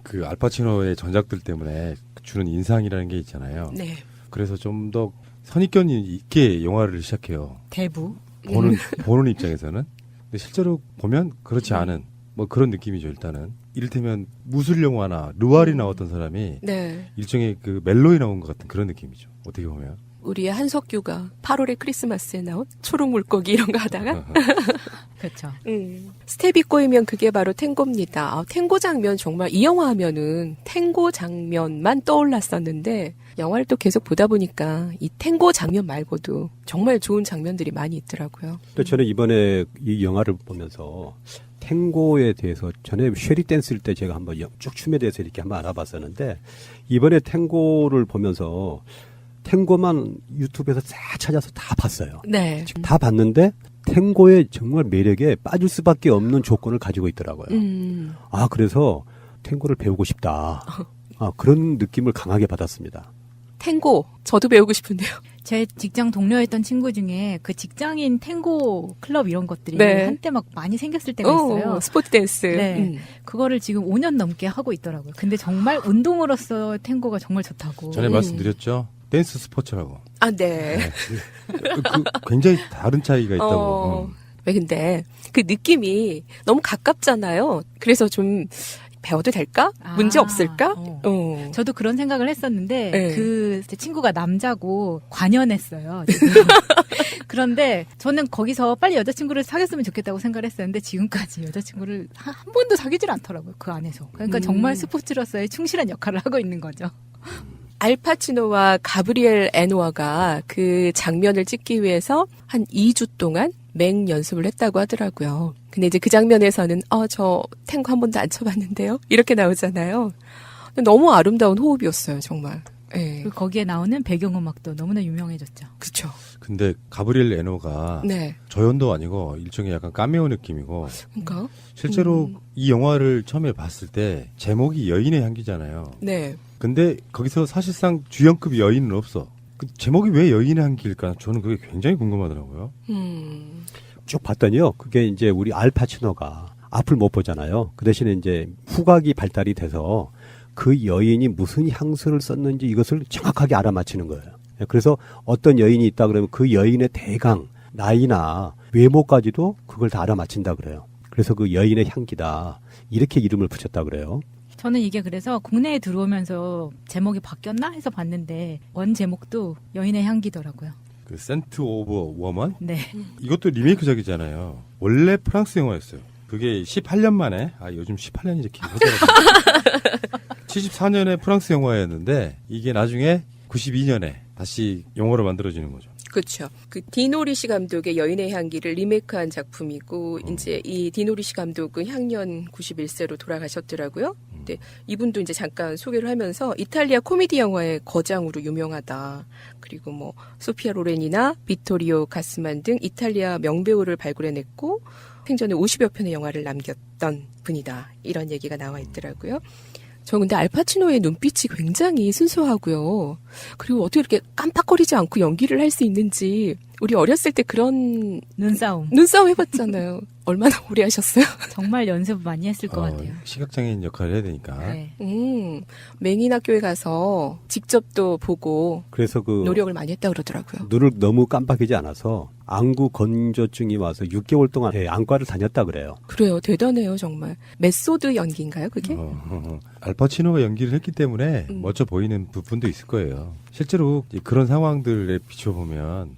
그 알파치노의 전작들 때문에 주는 인상이라는 게 있잖아요. 네. 그래서 좀 더 선입견 있게 영화를 시작해요. 대부. 보는 입장에서는. 근데 실제로 보면 그렇지 않은 뭐 그런 느낌이죠. 일단은 이를테면 무술 영화나 르왈이 나왔던 사람이 네. 일종의 그 멜로에 나온 것 같은 그런 느낌이죠. 어떻게 보면. 우리의 한석규가 8월의 크리스마스에 나온 초록 물고기 이런 거 하다가 그렇죠. 스텝이 꼬이면 그게 바로 탱고입니다. 탱고 장면 정말 이 영화 하면은 탱고 장면만 떠올랐었는데 영화를 또 계속 보다 보니까 이 탱고 장면 말고도 정말 좋은 장면들이 많이 있더라고요. 근데 저는 이번에 이 영화를 보면서 탱고에 대해서 전에 쉐리 댄스일 때 제가 한번 쭉 춤에 대해서 이렇게 한번 알아봤었는데 이번에 탱고를 보면서 탱고만 유튜브에서 다 찾아서 다 봤어요. 네. 다 봤는데 탱고의 정말 매력에 빠질 수밖에 없는 조건을 가지고 있더라고요. 그래서 탱고를 배우고 싶다. 그런 느낌을 강하게 받았습니다. 탱고 저도 배우고 싶은데요. 제 직장 동료였던 친구 중에 그 직장인 탱고 클럽 이런 것들이 네. 한때 막 많이 생겼을 때가 있어요. 스포츠 댄스. 네. 그거를 지금 5년 넘게 하고 있더라고요. 근데 정말 운동으로서 탱고가 정말 좋다고. 전에 말씀드렸죠. 댄스 스포츠라고. 네. 굉장히 다른 차이가 있다고. 왜 근데 그 느낌이 너무 가깝잖아요. 그래서 좀 배워도 될까? 문제 없을까? 저도 그런 생각을 했었는데 네. 그 친구가 남자고 관연했어요. 그런데 저는 거기서 빨리 여자친구를 사귀었으면 좋겠다고 생각을 했었는데 지금까지 여자친구를 한 번도 사귀질 않더라고요. 그 안에서. 그러니까 정말 스포츠로서의 충실한 역할을 하고 있는 거죠. 알파치노와 가브리엘 에노아가 그 장면을 찍기 위해서 한 2주 동안 맹연습을 했다고 하더라고요. 근데 이제 그 장면에서는 저 탱고 한 번도 안 쳐봤는데요. 이렇게 나오잖아요. 너무 아름다운 호흡이었어요, 정말. 네. 그리고 거기에 나오는 배경음악도 너무나 유명해졌죠. 그렇죠. 근데 가브리엘 에노가 네. 조연도 아니고 일종의 약간 카메오 느낌이고. 그러니까 실제로 이 영화를 처음에 봤을 때 제목이 여인의 향기잖아요. 네. 근데 거기서 사실상 주연급 여인은 없어. 그 제목이 왜 여인의 향기일까? 저는 그게 굉장히 궁금하더라고요. 쭉 봤더니요. 그게 이제 우리 알파치노가 앞을 못 보잖아요. 그 대신에 이제 후각이 발달이 돼서 그 여인이 무슨 향수를 썼는지 이것을 정확하게 알아맞히는 거예요. 그래서 어떤 여인이 있다 그러면 그 여인의 대강, 나이나 외모까지도 그걸 다 알아맞힌다 그래요. 그래서 그 여인의 향기다. 이렇게 이름을 붙였다 그래요. 저는 이게 그래서 국내에 들어오면서 제목이 바뀌었나 해서 봤는데 원 제목도 여인의 향기더라고요. 그 센트 오브 워먼? 네. 이것도 리메이크작이잖아요. 원래 프랑스 영화였어요. 그게 18년 만에, 요즘 18년이 이제 길어져가지고 74년에 프랑스 영화였는데 이게 나중에 92년에 다시 영화로 만들어지는 거죠. 그렇죠. 그 디노리시 감독의 여인의 향기를 리메이크한 작품이고 이제 이 디노리시 감독은 향년 91세로 돌아가셨더라고요. 근데 이분도 이제 잠깐 소개를 하면서 이탈리아 코미디 영화의 거장으로 유명하다. 그리고 뭐 소피아 로렌이나 비토리오 가스만 등 이탈리아 명배우를 발굴해냈고 생전에 50여 편의 영화를 남겼던 분이다. 이런 얘기가 나와 있더라고요. 저 근데 알파치노의 눈빛이 굉장히 순수하고요. 그리고 어떻게 이렇게 깜빡거리지 않고 연기를 할 수 있는지 우리 어렸을 때 그런 눈싸움 해봤잖아요. 얼마나 오래 하셨어요? 정말 연습 많이 했을 것 같아요. 시각장애인 역할을 해야 되니까. 네. 맹인 학교에 가서 직접 또 보고 그래서 그 노력을 많이 했다 그러더라고요. 눈을 너무 깜빡이지 않아서 안구 건조증이 와서 6개월 동안 안과를 다녔다 그래요. 그래요. 대단해요, 정말. 메소드 연기인가요, 그게? 알파치노가 연기를 했기 때문에 멋져 보이는 부분도 있을 거예요. 실제로 그런 상황들에 비춰보면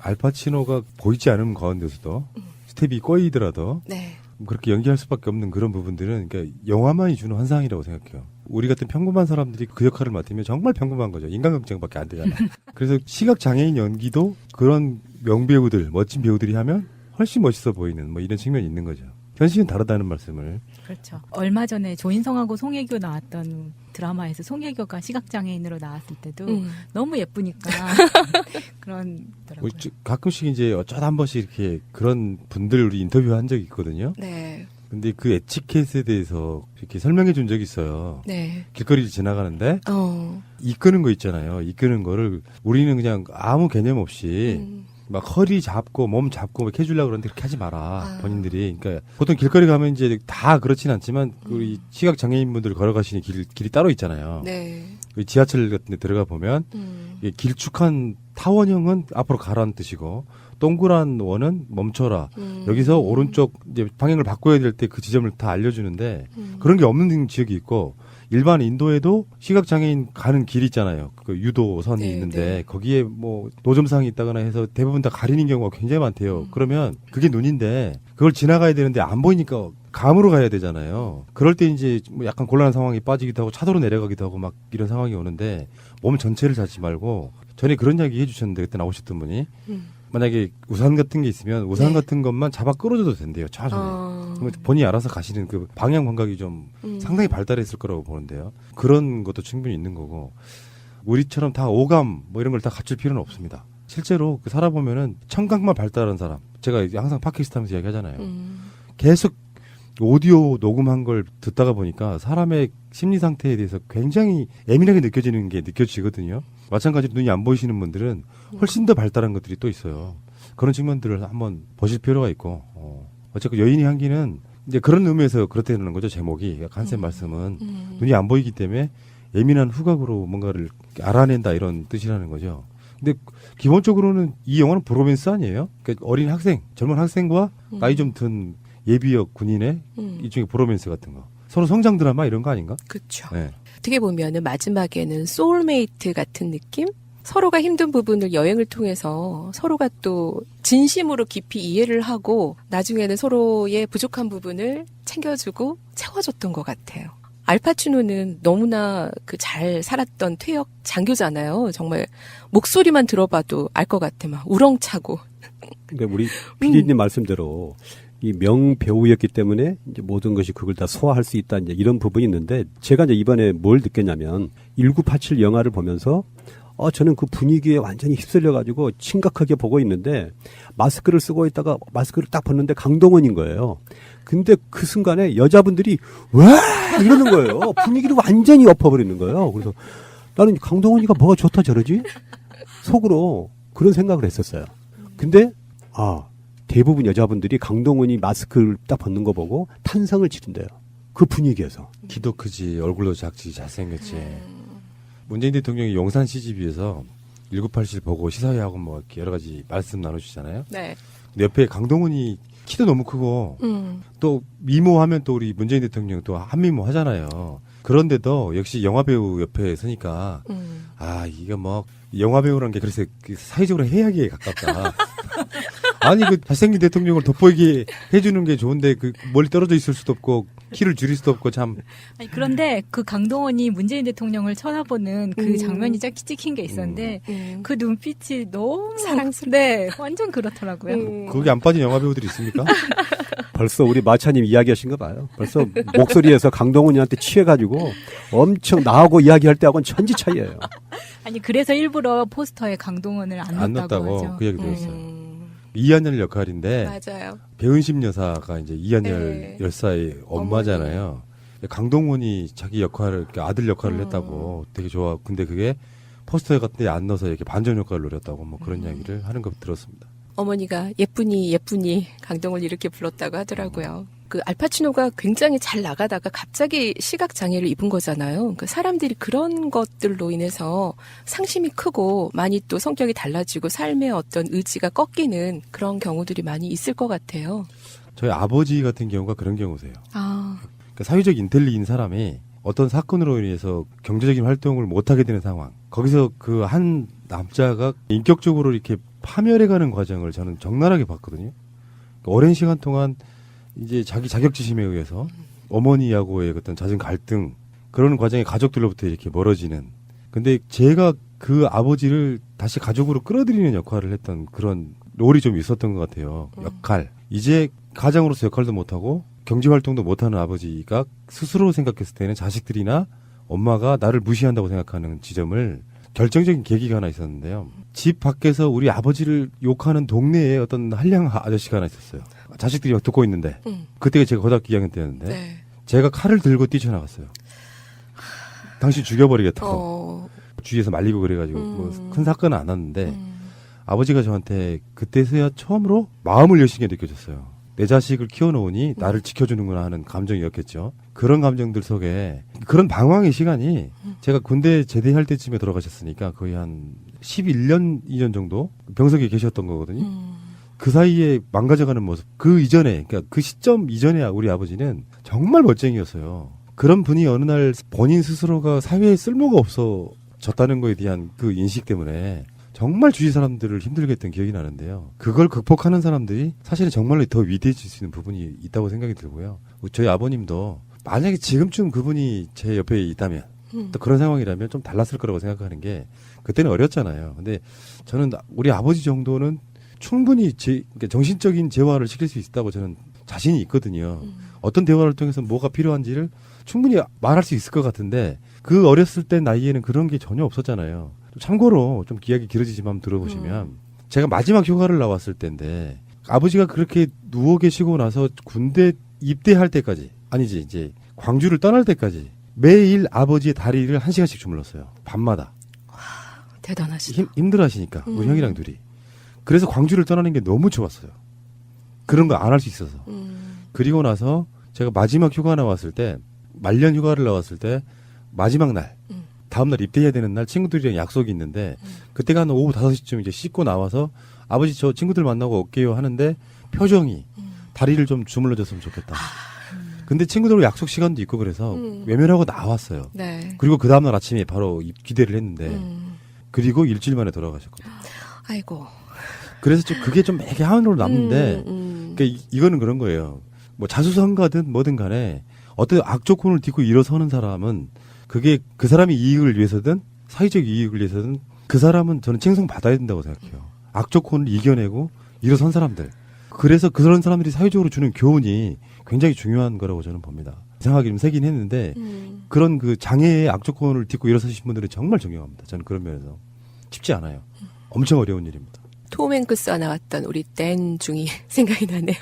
알파치노가 보이지 않은 가운데서도 스텝이 꼬이더라도 네. 그렇게 연기할 수밖에 없는 그런 부분들은 그러니까 영화만이 주는 환상이라고 생각해요. 우리 같은 평범한 사람들이 그 역할을 맡으면 정말 평범한 거죠. 인간극장밖에 안 되잖아요. 그래서 시각장애인 연기도 그런 명배우들, 멋진 배우들이 하면 훨씬 멋있어 보이는 뭐 이런 측면이 있는 거죠. 현실은 다르다는 말씀을. 그렇죠. 얼마 전에 조인성하고 송혜교 나왔던 드라마에서 송혜교가 시각장애인으로 나왔을 때도 너무 예쁘니까 그런더라고요. 가끔씩 이제 어쩌다 한 번씩 이렇게 그런 분들 우리 인터뷰한 적이 있거든요. 네. 근데 그 에티켓에 대해서 이렇게 설명해 준 적이 있어요. 네. 길거리를 지나가는데 이끄는 거 있잖아요. 이끄는 거를 우리는 그냥 아무 개념 없이 막 허리 잡고 몸 잡고 막 해주려고 그러는데 그렇게 하지 마라. 본인들이. 그러니까 보통 길거리 가면 이제 다 그렇진 않지만 우리 시각 장애인분들 걸어가시는 길이 따로 있잖아요. 네. 지하철 같은 데 들어가 보면 길쭉한 타원형은 앞으로 가라는 뜻이고 동그란 원은 멈춰라. 여기서 오른쪽 이제 방향을 바꿔야 될 때 그 지점을 다 알려주는데 그런 게 없는 지역이 있고 일반 인도에도 시각장애인 가는 길 있잖아요. 그 유도선이 있는데 거기에 뭐 노점상이 있다거나 해서 대부분 다 가리는 경우가 굉장히 많대요. 그러면 그게 눈인데 그걸 지나가야 되는데 안 보이니까 감으로 가야 되잖아요. 그럴 때 이제 뭐 약간 곤란한 상황에 빠지기도 하고 차도로 내려가기도 하고 막 이런 상황이 오는데 몸 전체를 잡지 말고 전에 그런 이야기 해주셨는데 그때 나오셨던 분이 만약에 우산 같은 게 있으면 우산 같은 것만 잡아 끌어줘도 된대요. 차선에. 그러면 본인이 알아서 가시는 그 방향 감각이 좀 상당히 발달했을 거라고 보는데요. 그런 것도 충분히 있는 거고 우리처럼 다 오감 뭐 이런 걸 다 갖출 필요는 없습니다. 실제로 살아보면은 청각만 발달한 사람 제가 항상 팟캐스트 하면서 이야기하잖아요. 계속 오디오 녹음한 걸 듣다가 보니까 사람의 심리 상태에 대해서 굉장히 예민하게 느껴지는 게 느껴지거든요. 마찬가지로 눈이 안 보이시는 분들은 훨씬 더 발달한 것들이 또 있어요. 그런 측면들을 한번 보실 필요가 있고 어쨌든 여인의 향기는 이제 그런 의미에서 그렇다는 거죠. 제목이 한쌤 말씀은 눈이 안 보이기 때문에 예민한 후각으로 뭔가를 알아낸다 이런 뜻이라는 거죠. 근데 기본적으로는 이 영화는 브로맨스 아니에요? 그러니까 어린 학생, 젊은 학생과 나이 좀 든 예비역 군인의 일종의 브로맨스 같은 거. 서로 성장 드라마 이런 거 아닌가? 그렇죠. 네. 어떻게 보면은 마지막에는 소울메이트 같은 느낌? 서로가 힘든 부분을 여행을 통해서 서로가 또 진심으로 깊이 이해를 하고 나중에는 서로의 부족한 부분을 챙겨주고 채워줬던 것 같아요. 알파치노는 너무나 그 잘 살았던 퇴역 장교잖아요. 정말 목소리만 들어봐도 알 것 같아. 막 우렁차고. 근데 우리 PD님 말씀대로 이 명배우였기 때문에 이제 모든 것이 그걸 다 소화할 수 있다 이제 이런 부분이 있는데 제가 이제 이번에 뭘 느꼈냐면 1987 영화를 보면서 저는 그 분위기에 완전히 휩쓸려가지고 심각하게 보고 있는데 마스크를 쓰고 있다가 마스크를 딱 벗는데 강동원인 거예요. 근데 그 순간에 여자분들이 와 이러는 거예요. 분위기를 완전히 엎어버리는 거예요. 그래서 나는 강동원이가 뭐가 좋다 저러지? 속으로 그런 생각을 했었어요. 근데 대부분 여자분들이 강동원이 마스크를 딱 벗는 거 보고 탄성을 치른대요. 그 분위기에서. 키도 크지, 얼굴도 작지, 잘생겼지. 문재인 대통령이 용산 CGV에서 1987 보고 시사회하고 뭐 이렇게 여러 가지 말씀 나누시잖아요. 네. 근데 옆에 강동원이 키도 너무 크고 또 미모하면 또 우리 문재인 대통령 또 한미모 하잖아요. 그런데도 역시 영화배우 옆에 서니까 이거 뭐 영화배우라는 게 그래서 사회적으로 해악에 가깝다. 아니 그 잘생긴 대통령을 돋보이게 해주는 게 좋은데 그 멀리 떨어져 있을 수도 없고 키를 줄일 수도 없고 참. 아니, 그런데 그 강동원이 문재인 대통령을 쳐다보는 그 장면이 찍힌 게 있었는데 그 눈빛이 너무 사랑스러워. 네, 완전 그렇더라고요. 거기 안 빠진 영화배우들이 있습니까? 벌써 우리 마차님 이야기하신 거 봐요. 벌써 목소리에서 강동원이한테 취해가지고 엄청 나하고 이야기할 때하고는 천지 차이예요. 아니 그래서 일부러 포스터에 강동원을 안 넣었다고 하죠. 그 얘기 들었어요. 이한열 역할인데 맞아요. 배은심 여사가 이제 이한열 열사의 엄마잖아요. 강동원이 자기 역할을 아들 역할을 했다고 되게 좋아. 근데 그게 포스터에 같은 데 안 넣어서 이렇게 반전 효과를 노렸다고 뭐 그런 이야기를 하는 거 들었습니다. 어머니가 예쁜이 강동을 이렇게 불렀다고 하더라고요. 그 알파치노가 굉장히 잘 나가다가 갑자기 시각장애를 입은 거잖아요. 그 사람들이 그런 것들로 인해서 상심이 크고 많이 또 성격이 달라지고 삶의 어떤 의지가 꺾이는 그런 경우들이 많이 있을 것 같아요. 저희 아버지 같은 경우가 그런 경우세요. 그러니까 사회적 인텔리인 사람이 어떤 사건으로 인해서 경제적인 활동을 못하게 되는 상황. 거기서 그 한 남자가 인격적으로 이렇게 파멸해가는 과정을 저는 적나라하게 봤거든요. 오랜 시간 동안 이제 자기 자격지심에 의해서 어머니하고의 어떤 잦은 갈등 그런 과정에 가족들로부터 이렇게 멀어지는. 근데 제가 그 아버지를 다시 가족으로 끌어들이는 역할을 했던 그런 롤이 좀 있었던 것 같아요. 역할. 이제 가장으로서 역할도 못하고 경제활동도 못하는 아버지가 스스로 생각했을 때는 자식들이나 엄마가 나를 무시한다고 생각하는 지점을 결정적인 계기가 하나 있었는데요. 집 밖에서 우리 아버지를 욕하는 동네에 어떤 한량 아저씨가 하나 있었어요. 자식들이 막 듣고 있는데 그때가 제가 고등학교 2학년 때였는데 제가 칼을 들고 뛰쳐나갔어요. 당신 죽여버리겠다고. 주위에서 말리고 그래가지고 뭐 큰 사건은 안 났는데 아버지가 저한테 그때서야 처음으로 마음을 여시게 느껴졌어요. 내 자식을 키워놓으니 나를 지켜주는구나 하는 감정이었겠죠. 그런 감정들 속에 그런 방황의 시간이 제가 군대 제대할 때쯤에 돌아가셨으니까 거의 한 11년, 2년 정도 병석에 계셨던 거거든요. 그 사이에 망가져가는 모습, 그 이전에, 그러니까 그 시점 이전에 우리 아버지는 정말 멋쟁이였어요. 그런 분이 어느 날 본인 스스로가 사회에 쓸모가 없어졌다는 거에 대한 그 인식 때문에 정말 주위 사람들을 힘들게 했던 기억이 나는데요. 그걸 극복하는 사람들이 사실은 정말로 더 위대해질 수 있는 부분이 있다고 생각이 들고요. 저희 아버님도 만약에 지금쯤 그분이 제 옆에 있다면 또 그런 상황이라면 좀 달랐을 거라고 생각하는 게 그때는 어렸잖아요. 근데 저는 우리 아버지 정도는 충분히 그러니까 정신적인 재활을 시킬 수 있다고 저는 자신이 있거든요. 어떤 대화를 통해서 뭐가 필요한지를 충분히 말할 수 있을 것 같은데 그 어렸을 때 나이에는 그런 게 전혀 없었잖아요. 참고로 좀 이야기 길어지지만 한번 들어보시면 제가 마지막 휴가를 나왔을 때인데 아버지가 그렇게 누워 계시고 나서 군대 입대할 때까지 아니지 이제 광주를 떠날 때까지 매일 아버지의 다리를 1시간씩 주물렀어요. 밤마다. 와, 대단하시다. 힘들어하시니까 우리 형이랑 둘이. 그래서 광주를 떠나는 게 너무 좋았어요. 그런 거 안 할 수 있어서. 그리고 나서 제가 마지막 휴가 나왔을 때 말년 휴가를 나왔을 때 마지막 날 다음날 입대해야 되는 날 친구들이랑 약속이 있는데 그때가 한 오후 5시쯤 이제 씻고 나와서 아버지 저 친구들 만나고 올게요 하는데 표정이 다리를 좀 주물러줬으면 좋겠다. 근데 친구들하고 약속 시간도 있고 그래서 외면하고 나왔어요. 네. 그리고 그 다음날 아침에 바로 기대를 했는데 그리고 일주일 만에 돌아가셨거든요. 아이고. 그래서 좀 그게 좀 애매한으로 남는데 그러니까 이거는 그런 거예요. 뭐 자수성가든 뭐든 간에 어떤 악조건을 딛고 일어서는 사람은 그게 그 사람의 이익을 위해서든 사회적 이익을 위해서든 그 사람은 저는 칭송받아야 된다고 생각해요. 악조건을 이겨내고 일어선 사람들. 그래서 그런 사람들이 사회적으로 주는 교훈이 굉장히 중요한 거라고 저는 봅니다. 이상하게 좀 세긴 했는데 그런 그 장애의 악조건을 딛고 일어서신 분들은 정말 존경합니다. 저는 그런 면에서 쉽지 않아요. 엄청 어려운 일입니다. 톰 행크스가 나왔던 우리 댄 중이 생각이 나네요.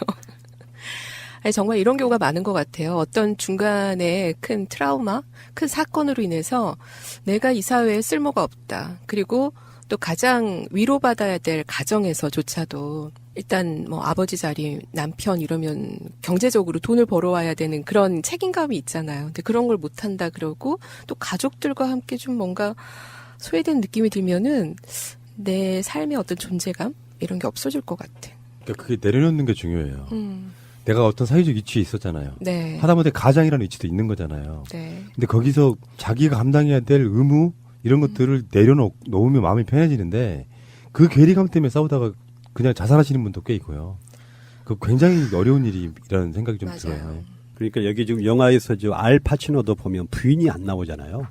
아니, 정말 이런 경우가 많은 것 같아요. 어떤 중간에 큰 트라우마, 큰 사건으로 인해서 내가 이 사회에 쓸모가 없다. 그리고 또 가장 위로받아야 될 가정에서조차도 일단 뭐 아버지 자리, 남편 이러면 경제적으로 돈을 벌어와야 되는 그런 책임감이 있잖아요. 근데 그런 걸 못한다 그러고 또 가족들과 함께 좀 뭔가 소외된 느낌이 들면은 내 삶의 어떤 존재감 이런 게 없어질 것 같아. 그러니까 그게 내려놓는 게 중요해요. 내가 어떤 사회적 위치에 있었잖아요. 네. 하다못해 가장이라는 위치도 있는 거잖아요. 네. 근데 거기서 자기가 감당해야 될 의무 이런 것들을 내려놓으면 마음이 편해지는데 그 괴리감 때문에 싸우다가 그냥 자살하시는 분도 꽤 있고요. 그 굉장히 어려운 일이라는 생각이 좀 들어요. 그러니까 여기 지금 영화에서 저 알 파치노도 보면 부인이 안 나오잖아요.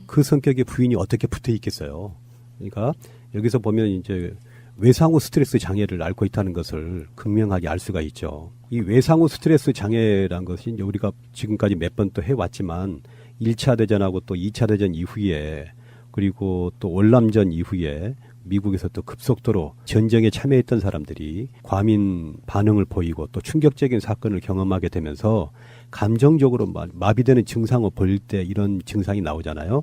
그 성격에 부인이 어떻게 붙어 있겠어요. 그러니까 여기서 보면 이제 외상후 스트레스 장애를 앓고 있다는 것을 극명하게 알 수가 있죠. 이 외상후 스트레스 장애란 것이 이제 우리가 지금까지 몇 번 또 해왔지만 1차 대전하고 또 2차 대전 이후에 그리고 또 월남전 이후에 미국에서 또 급속도로 전쟁에 참여했던 사람들이 과민 반응을 보이고 또 충격적인 사건을 경험하게 되면서 감정적으로 마비되는 증상을 보일 때 이런 증상이 나오잖아요.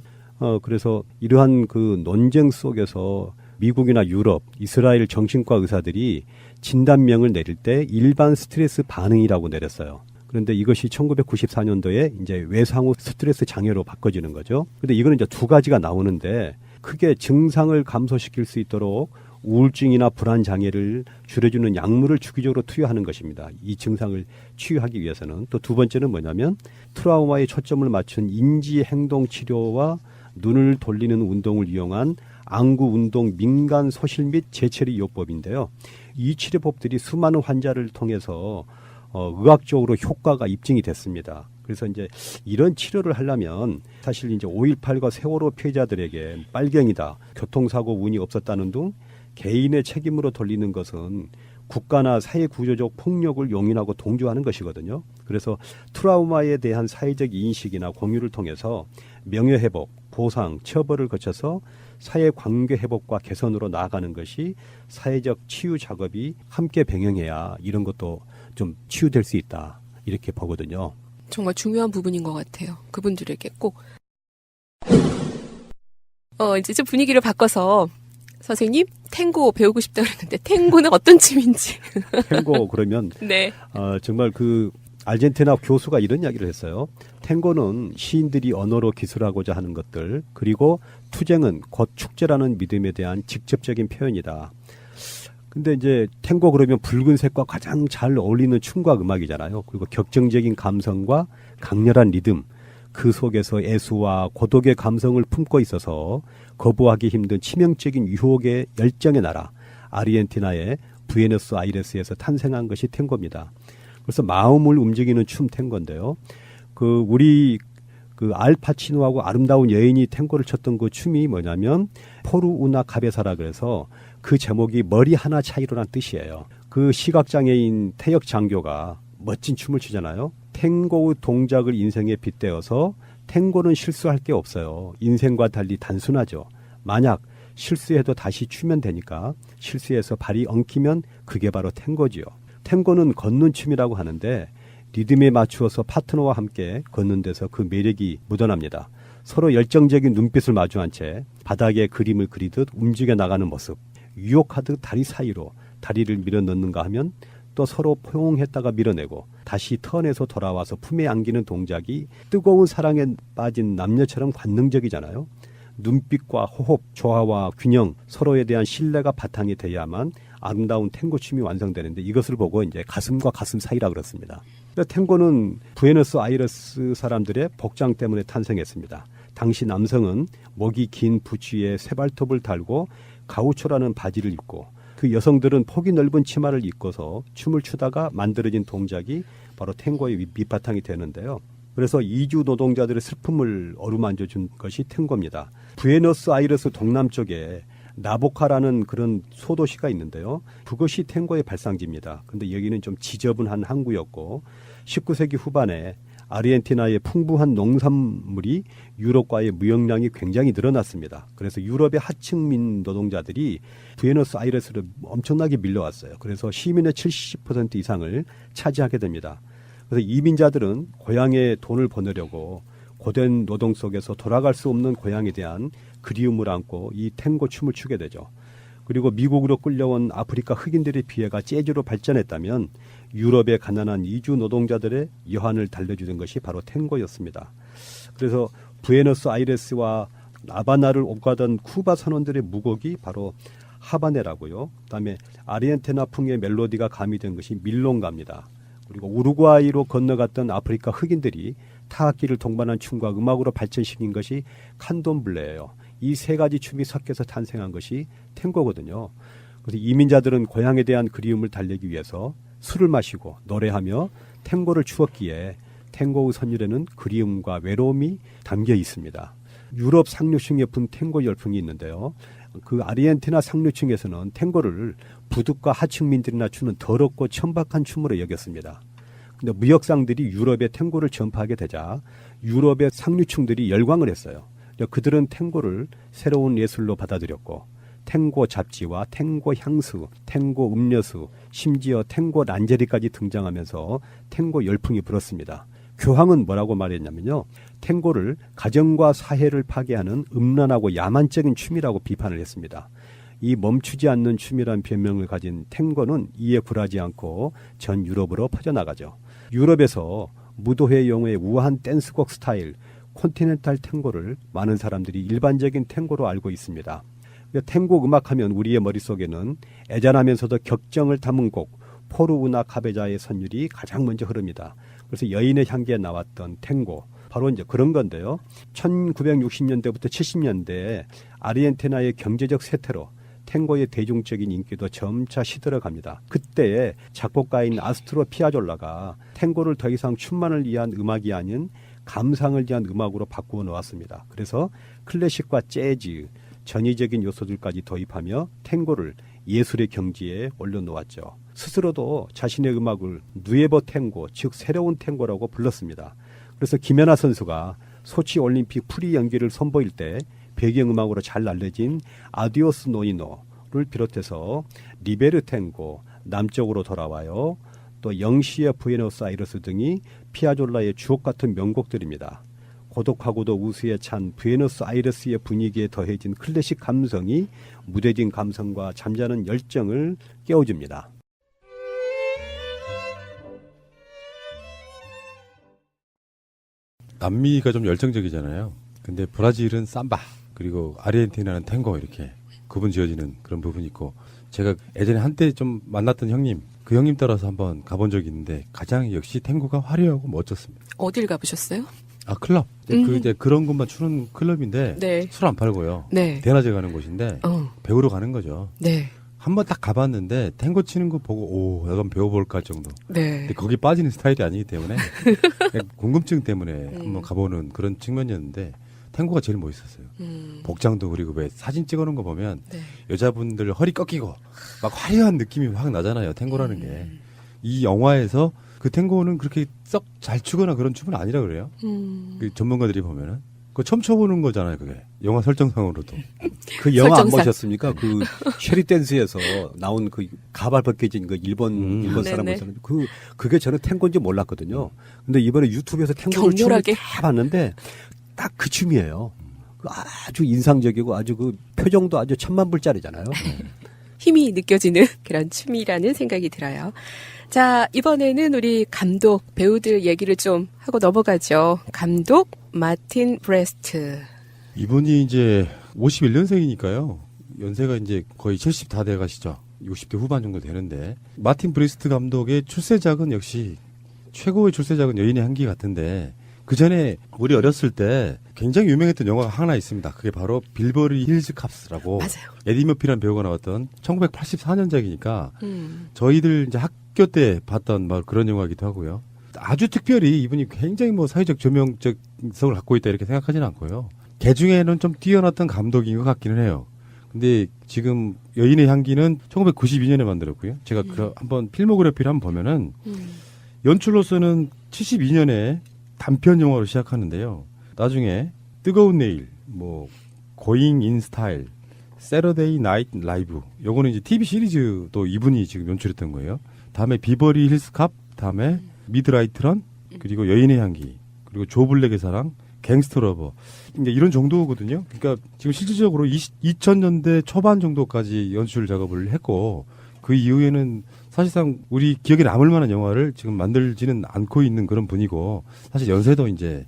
그래서 이러한 그 논쟁 속에서 미국이나 유럽, 이스라엘 정신과 의사들이 진단명을 내릴 때 일반 스트레스 반응이라고 내렸어요. 그런데 이것이 1994년도에 이제 외상후 스트레스 장애로 바꿔지는 거죠. 근데 이거는 이제 두 가지가 나오는데 크게 증상을 감소시킬 수 있도록 우울증이나 불안 장애를 줄여주는 약물을 주기적으로 투여하는 것입니다. 이 증상을 치유하기 위해서는. 또 두 번째는 뭐냐면 트라우마에 초점을 맞춘 인지 행동 치료와 눈을 돌리는 운동을 이용한 안구 운동 민간 소실 및 재처리 요법인데요. 이 치료법들이 수많은 환자를 통해서 의학적으로 효과가 입증이 됐습니다. 그래서 이제 이런 치료를 하려면 사실 이제 5.18과 세월호 피해자들에게 빨갱이다, 교통사고 운이 없었다는 등 개인의 책임으로 돌리는 것은 국가나 사회 구조적 폭력을 용인하고 동조하는 것이거든요. 그래서 트라우마에 대한 사회적 인식이나 공유를 통해서 명예회복, 보상, 처벌을 거쳐서 사회 관계 회복과 개선으로 나아가는 것이 사회적 치유 작업이 함께 병행해야 이런 것도 좀 치유될 수 있다. 이렇게 보거든요. 정말 중요한 부분인 것 같아요. 그분들에게 꼭. 이제 좀 분위기를 바꿔서 선생님 탱고 배우고 싶다 그랬는데 탱고는 어떤 춤인지. 탱고 그러면 네. 정말 그 아르헨티나 교수가 이런 이야기를 했어요. 탱고는 시인들이 언어로 기술하고자 하는 것들, 그리고 투쟁은 곧 축제라는 믿음에 대한 직접적인 표현이다. 근데 이제 탱고 그러면 붉은색과 가장 잘 어울리는 춤과 음악이잖아요. 그리고 격정적인 감성과 강렬한 리듬, 그 속에서 애수와 고독의 감성을 품고 있어서 거부하기 힘든 치명적인 유혹의 열정의 나라 아르헨티나의 부에노스아이레스에서 탄생한 것이 탱고입니다. 그래서 마음을 움직이는 춤 탱고인데요. 우리 알파치노하고 아름다운 여인이 탱고를 췄던 그 춤이 뭐냐면 포르우나 카베사라 그래서 그 제목이 머리 하나 차이로란 뜻이에요. 그 시각장애인 태역 장교가 멋진 춤을 추잖아요. 탱고의 동작을 인생에 빗대어서 탱고는 실수할 게 없어요. 인생과 달리 단순하죠. 만약 실수해도 다시 추면 되니까 실수해서 발이 엉키면 그게 바로 탱고지요. 탱고는 걷는 춤이라고 하는데 리듬에 맞추어서 파트너와 함께 걷는 데서 그 매력이 묻어납니다. 서로 열정적인 눈빛을 마주한 채 바닥에 그림을 그리듯 움직여 나가는 모습. 유혹하듯 다리 사이로 다리를 밀어넣는가 하면 또 서로 포용했다가 밀어내고 다시 턴해서 돌아와서 품에 안기는 동작이 뜨거운 사랑에 빠진 남녀처럼 관능적이잖아요. 눈빛과 호흡, 조화와 균형, 서로에 대한 신뢰가 바탕이 돼야만 아름다운 탱고 춤이 완성되는데 이것을 보고 이제 가슴과 가슴 사이라 그렇습니다. 탱고는 부에노스아이레스 사람들의 복장 때문에 탄생했습니다. 당시 남성은 목이 긴 부츠에 세발톱을 달고 가우초라는 바지를 입고 그 여성들은 폭이 넓은 치마를 입고서 춤을 추다가 만들어진 동작이 바로 탱고의 밑바탕이 되는데요. 그래서 이주 노동자들의 슬픔을 어루만져 준 것이 탱고입니다. 부에노스아이레스 동남쪽에 나보카라는 그런 소도시가 있는데요. 그것이 탱고의 발상지입니다. 근데 여기는 좀 지저분한 항구였고 19세기 후반에 아르헨티나의 풍부한 농산물이 유럽과의 무역량이 굉장히 늘어났습니다. 그래서 유럽의 하층민 노동자들이 부에노스아이레스로 엄청나게 밀려왔어요. 그래서 시민의 70% 이상을 차지하게 됩니다. 그래서 이민자들은 고향에 돈을 보내려고 고된 노동 속에서 돌아갈 수 없는 고향에 대한 그리움을 안고 이 탱고 춤을 추게 되죠. 그리고 미국으로 끌려온 아프리카 흑인들의 비애가 재즈로 발전했다면 유럽의 가난한 이주 노동자들의 여한을 달래주는 것이 바로 탱고였습니다. 그래서 부에노스아이레스와 라바나를 오가던 쿠바 선원들의 무곡이 바로 하바네라고요. 그다음에 아르헨티나풍의 멜로디가 가미된 것이 밀롱가입니다. 그리고 우루과이로 건너갔던 아프리카 흑인들이 타악기를 동반한 춤과 음악으로 발전시킨 것이 칸돔블레예요. 이 세 가지 춤이 섞여서 탄생한 것이 탱고거든요. 그래서 이민자들은 고향에 대한 그리움을 달래기 위해서 술을 마시고 노래하며 탱고를 추었기에 탱고의 선율에는 그리움과 외로움이 담겨 있습니다. 유럽 상류층에 분 탱고 열풍이 있는데요. 그 아르헨티나 상류층에서는 탱고를 부득과 하층민들이나 추는 더럽고 천박한 춤으로 여겼습니다. 근데 무역상들이 유럽에 탱고를 전파하게 되자 유럽의 상류층들이 열광을 했어요. 그들은 탱고를 새로운 예술로 받아들였고 탱고 잡지와 탱고 향수, 탱고 음료수, 심지어 탱고 란제리까지 등장하면서 탱고 열풍이 불었습니다. 교황은 뭐라고 말했냐면요. 탱고를 가정과 사회를 파괴하는 음란하고 야만적인 춤이라고 비판을 했습니다. 이 멈추지 않는 춤이란 별명을 가진 탱고는 이에 굴하지 않고 전 유럽으로 퍼져나가죠. 유럽에서 무도회 용어의 우아한 댄스곡 스타일, 콘티넨탈 탱고를 많은 사람들이 일반적인 탱고로 알고 있습니다. 탱고 음악하면 우리의 머릿속에는 애잔하면서도 격정을 담은 곡 포르우나 카베자의 선율이 가장 먼저 흐릅니다. 그래서 여인의 향기에 나왔던 탱고, 바로 이제 그런 건데요. 1960년대부터 70년대에 아르헨티나의 경제적 쇠퇴로 탱고의 대중적인 인기도 점차 시들어갑니다. 그때에 작곡가인 아스트로 피아졸라가 탱고를 더 이상 춤만을 위한 음악이 아닌 감상을 위한 음악으로 바꾸어 놓았습니다. 그래서 클래식과 재즈, 전위적인 요소들까지 도입하며 탱고를 예술의 경지에 올려놓았죠. 스스로도 자신의 음악을 누에버 탱고, 즉 새로운 탱고라고 불렀습니다. 그래서 김연아 선수가 소치 올림픽 프리 연기를 선보일 때 배경음악으로 잘 알려진 아디오스 노이노를 비롯해서 리베르 탱고, 남쪽으로 돌아와요, 또 영시의 부에노스아이레스 등이 피아졸라의 주옥 같은 명곡들입니다. 고독하고도 우수에 찬 부에노스아이레스의 분위기에 더해진 클래식 감성이 무뎌진 감성과 잠자는 열정을 깨워줍니다. 남미가 좀 열정적이잖아요. 근데 브라질은 삼바, 그리고 아르헨티나는 탱고, 이렇게 구분 지어지는 그런 부분이 있고, 제가 예전에 한때 좀 만났던 형님, 그 형님 따라서 한번 가본 적이 있는데 가장 역시 탱고가 화려하고 멋졌습니다. 어딜 가보셨어요? 아, 클럽. 이제 그런 것만 추는 클럽인데 네. 술 안 팔고요. 네. 대낮에 가는 곳인데 배우러 가는 거죠. 네. 한번 딱 가봤는데 탱고 치는 거 보고 오, 약간 배워볼까 정도. 네. 근데 거기 빠지는 스타일이 아니기 때문에 그냥 궁금증 때문에 한번 가보는 그런 측면이었는데 탱고가 제일 멋있었어요. 복장도, 그리고 왜 사진 찍어놓은 거 보면 네. 여자분들 허리 꺾이고 막 화려한 느낌이 확 나잖아요. 탱고라는 게. 이 영화에서 그 탱고는 그렇게 썩 잘 추거나 그런 춤은 아니라 그래요. 그 전문가들이 보면은. 그거 처음 쳐보는 거잖아요, 그게. 영화 설정상으로도. 그 영화 안 보셨습니까? 그 쉐리 댄스에서 나온 그 가발 벗겨진 그 일본 사람에서는 그게 저는 탱고인지 몰랐거든요. 근데 이번에 유튜브에서 탱고를 춤을 다 봤는데 딱 그 춤이에요. 아주 인상적이고 아주 그 표정도 아주 천만불짜리잖아요. 힘이 느껴지는 그런 춤이라는 생각이 들어요. 자, 이번에는 우리 감독, 배우들 얘기를 좀 하고 넘어가죠. 감독 마틴 브레스트. 이분이 이제 51년생이니까요. 연세가 이제 거의 70 다 돼 가시죠. 60대 후반 정도 되는데. 마틴 브레스트 감독의 출세작은 역시 최고의 출세작은 여인의 향기 같은데, 그 전에 우리 어렸을 때 굉장히 유명했던 영화가 하나 있습니다. 그게 바로 빌버리 힐즈 캅스라고. 맞아요. 에디 머피라는 배우가 나왔던 1984년작이니까 저희들 이제 학교 때 봤던 막 그런 영화이기도 하고요. 아주 특별히 이분이 굉장히 뭐 사회적 조명적성을 갖고 있다 이렇게 생각하지는 않고요. 개 중에는 좀 뛰어났던 감독인 것 같기는 해요. 근데 지금 여인의 향기는 1992년에 만들었고요. 제가 그 한번 필모그래피를 한번 보면은 연출로서는 72년에 단편 영화로 시작하는데요. 나중에 뜨거운 내일, 뭐 고잉 인 스타일, 세러데이 나이트 라이브, 요거는 이제 TV 시리즈도 이분이 지금 연출했던 거예요. 다음에 비버리 힐스 캅, 다음에 미드라이트런, 그리고 여인의 향기, 그리고 조 블랙의 사랑, 갱스터 러버. 이제 이런 정도거든요. 그러니까 지금 실질적으로 2000년대 초반 정도까지 연출 작업을 했고, 그 이후에는 사실상 우리 기억에 남을 만한 영화를 지금 만들지는 않고 있는 그런 분이고, 사실 연세도 이제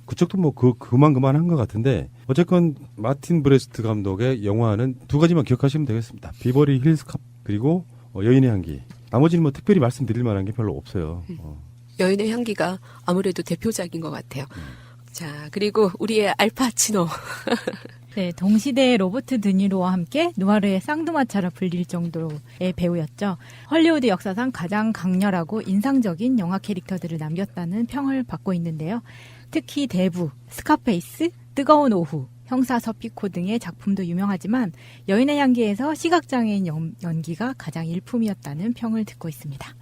그쪽도 뭐 그만한 것 같은데, 어쨌건 마틴 브레스트 감독의 영화는 두 가지만 기억하시면 되겠습니다. 비버리 힐스 캅, 그리고 여인의 향기. 나머지는 뭐 특별히 말씀드릴 만한 게 별로 없어요. 여인의 향기가 아무래도 대표작인 것 같아요. 자, 그리고 우리의 알파치노. 네, 동시대의 로버트 드니로와 함께 누아르의 쌍두마차라 불릴 정도의 배우였죠. 헐리우드 역사상 가장 강렬하고 인상적인 영화 캐릭터들을 남겼다는 평을 받고 있는데요. 특히 대부, 스카페이스, 뜨거운 오후, 형사 서피코 등의 작품도 유명하지만 여인의 향기에서 시각장애인 연기가 가장 일품이었다는 평을 듣고 있습니다.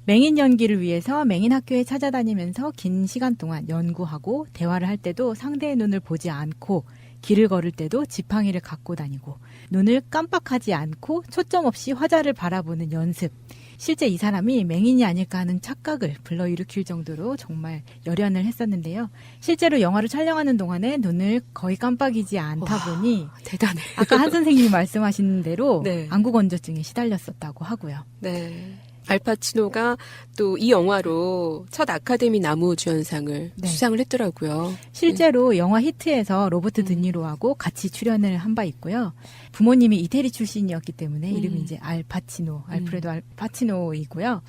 맹인 연기를 위해서 맹인 학교에 찾아다니면서 긴 시간 동안 연구하고 대화를 할 때도 상대의 눈을 보지 않고 길을 걸을 때도 지팡이를 갖고 다니고 눈을 깜빡하지 않고 초점 없이 화자를 바라보는 연습. 실제 이 사람이 맹인이 아닐까 하는 착각을 불러일으킬 정도로 정말 열연을 했었는데요. 실제로 영화를 촬영하는 동안에 눈을 거의 깜빡이지 않다 보니 대단해. 아까 한 선생님이 말씀하신 대로 네. 안구건조증에 시달렸었다고 하고요. 네. 알파치노가 또 이 영화로 첫 아카데미 남우주연상을 수상을 했더라고요. 실제로 영화 히트에서 로버트 드니로하고 같이 출연을 한 바 있고요. 부모님이 이태리 출신이었기 때문에 이름이 이제 알파치노, 알프레도 알파치노이고요.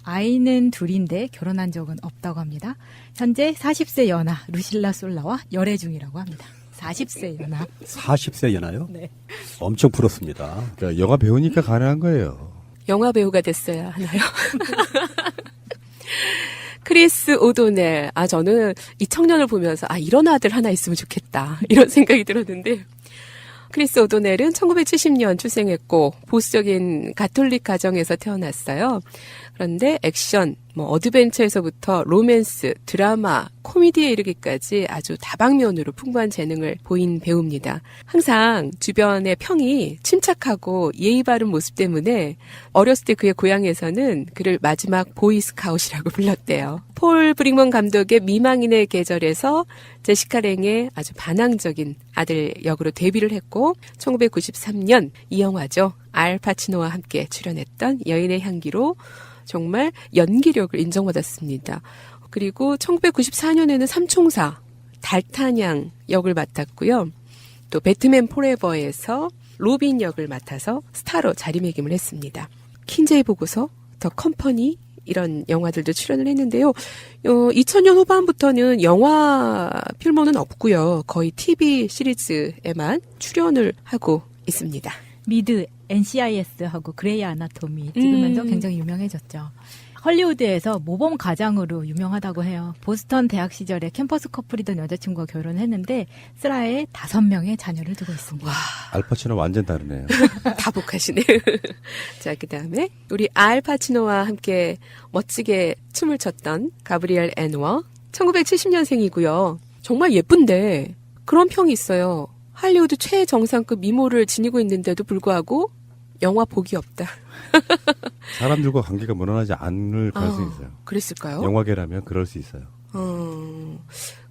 아이는 둘인데 결혼한 적은 없다고 합니다. 현재 40세 연하 루실라 솔라와 열애 중이라고 합니다. 40세 연하. 40세 연하요? 네. 엄청 부럽습니다. 그러니까 영화 배우니까 가능한 거예요. 영화 배우가 됐어야 하나요? 크리스 오도넬. 저는 이 청년을 보면서 이런 아들 하나 있으면 좋겠다. 이런 생각이 들었는데 크리스 오도넬은 1970년 출생했고 보수적인 가톨릭 가정에서 태어났어요. 그런데 액션, 어드벤처에서부터 로맨스, 드라마, 코미디에 이르기까지 아주 다방면으로 풍부한 재능을 보인 배우입니다. 항상 주변의 평이 침착하고 예의 바른 모습 때문에 어렸을 때 그의 고향에서는 그를 마지막 보이스카웃이라고 불렀대요. 폴 브링먼 감독의 미망인의 계절에서 제시카 랭의 아주 반항적인 아들 역으로 데뷔를 했고 1993년 이 영화죠. 알파치노와 함께 출연했던 여인의 향기로 정말 연기력을 인정받았습니다. 그리고 1994년에는 삼총사 달타냥 역을 맡았고요. 또 배트맨 포레버에서 로빈 역을 맡아서 스타로 자리매김을 했습니다. 킨제이 보고서, 더 컴퍼니 이런 영화들도 출연을 했는데요. 2000년 후반부터는 영화 필모는 없고요. 거의 TV 시리즈에만 출연을 하고 있습니다. 미드, NCIS하고 그레이 아나토미 찍으면서 굉장히 유명해졌죠. 헐리우드에서 모범 가장으로 유명하다고 해요. 보스턴 대학 시절에 캠퍼스 커플이던 여자친구와 결혼했는데 슬하에 5명의 자녀를 두고 있습니다. 알파치노 완전 다르네요. 다복하시네요. 자, 그다음에 우리 알파치노와 함께 멋지게 춤을 췄던 가브리엘 애누어 1970년생이고요. 정말 예쁜데 그런 평이 있어요. 할리우드 최정상급 미모를 지니고 있는데도 불구하고 영화 복이 없다. 사람들과 관계가 무난하지 않을 가능성이 있어요. 그랬을까요? 영화계라면 그럴 수 있어요.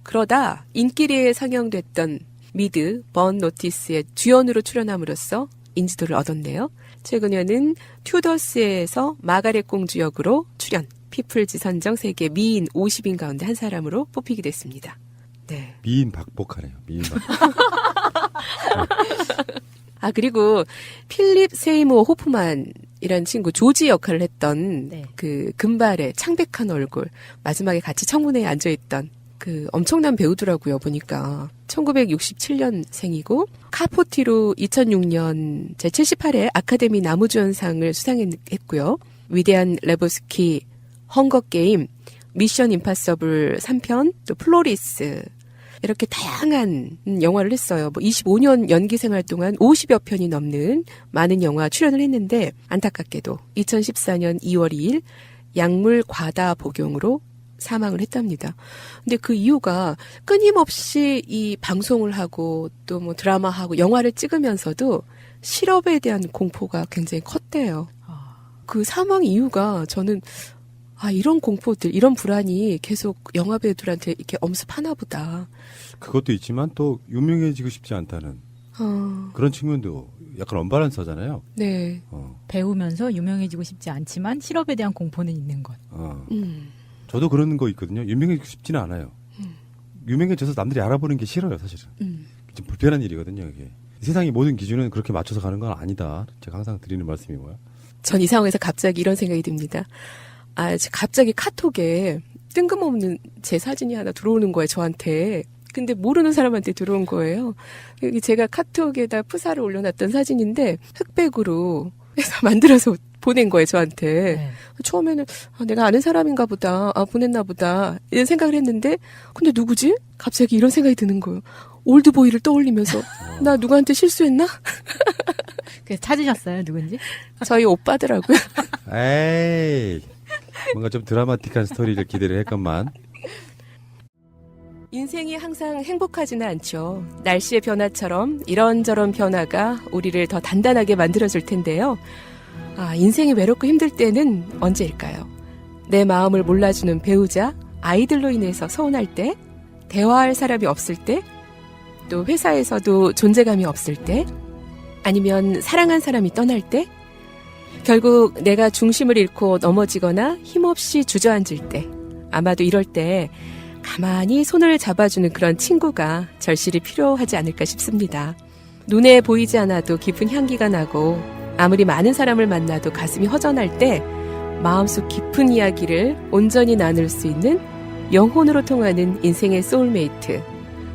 그러다 인기리에 상영됐던 미드, 번 노티스의 주연으로 출연함으로써 인지도를 얻었네요. 최근에는 튜더스에서 마가렛 공주 역으로 출연, 피플즈 선정 세계 미인 50인 가운데 한 사람으로 뽑히게 됐습니다. 네. 미인 박복하네요. 미인 박복. 그리고 필립 세이모 호프만이라는 친구 조지 역할을 했던 그 금발의 창백한 얼굴, 마지막에 같이 청문회에 앉아있던 그 엄청난 배우더라고요, 보니까. 1967년생이고 카포티로 2006년 제78회 아카데미 남우주연상을 수상했고요. 위대한 레보스키, 헝거게임, 미션 임파서블 3편, 또 플로리스 이렇게 다양한 영화를 했어요. 25년 연기 생활 동안 50여 편이 넘는 많은 영화 출연을 했는데 안타깝게도 2014년 2월 2일 약물 과다 복용으로 사망을 했답니다. 근데 그 이유가 끊임없이 이 방송을 하고 또 뭐 드라마하고 영화를 찍으면서도 실업에 대한 공포가 굉장히 컸대요. 그 사망 이유가 저는 이런 공포들, 이런 불안이 계속 영화배우들한테 이렇게 엄습하나 보다. 그것도 있지만 또 유명해지고 싶지 않다는 그런 측면도 약간 언밸런스하잖아요. 네. 배우면서 유명해지고 싶지 않지만 실업에 대한 공포는 있는 것. 저도 그런 거 있거든요. 유명해지고 싶지는 않아요. 유명해져서 남들이 알아보는 게 싫어요, 사실은. 좀 불편한 일이거든요, 이게. 세상의 모든 기준은 그렇게 맞춰서 가는 건 아니다. 제가 항상 드리는 말씀이고요. 전 이 상황에서 갑자기 이런 생각이 듭니다. 갑자기 카톡에 뜬금없는 제 사진이 하나 들어오는 거예요, 저한테. 근데 모르는 사람한테 들어온 거예요. 제가 카톡에다 프사를 올려놨던 사진인데 흑백으로 해서 만들어서 보낸 거예요, 저한테. 네. 처음에는 내가 아는 사람인가 보다, 보냈나 보다 이런 생각을 했는데 근데 누구지? 갑자기 이런 생각이 드는 거예요. 올드보이를 떠올리면서 나 누구한테 실수했나? 그래서 찾으셨어요, 누군지? 저희 오빠더라고요. 에이, 뭔가 좀 드라마틱한 스토리를 기대를 했건만. 인생이 항상 행복하지는 않죠. 날씨의 변화처럼 이런저런 변화가 우리를 더 단단하게 만들어줄 텐데요. 인생이 외롭고 힘들 때는 언제일까요? 내 마음을 몰라주는 배우자, 아이들로 인해서 서운할 때, 대화할 사람이 없을 때, 또 회사에서도 존재감이 없을 때, 아니면 사랑한 사람이 떠날 때, 결국 내가 중심을 잃고 넘어지거나 힘없이 주저앉을 때, 아마도 이럴 때 가만히 손을 잡아주는 그런 친구가 절실히 필요하지 않을까 싶습니다. 눈에 보이지 않아도 깊은 향기가 나고 아무리 많은 사람을 만나도 가슴이 허전할 때 마음속 깊은 이야기를 온전히 나눌 수 있는 영혼으로 통하는 인생의 소울메이트,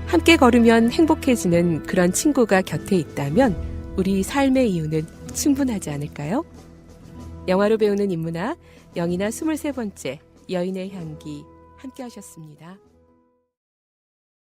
함께 걸으면 행복해지는 그런 친구가 곁에 있다면 우리 삶의 이유는 충분하지 않을까요? 영화로 배우는 인문학, 영이나 23번째, 여인의 향기 함께 하셨습니다.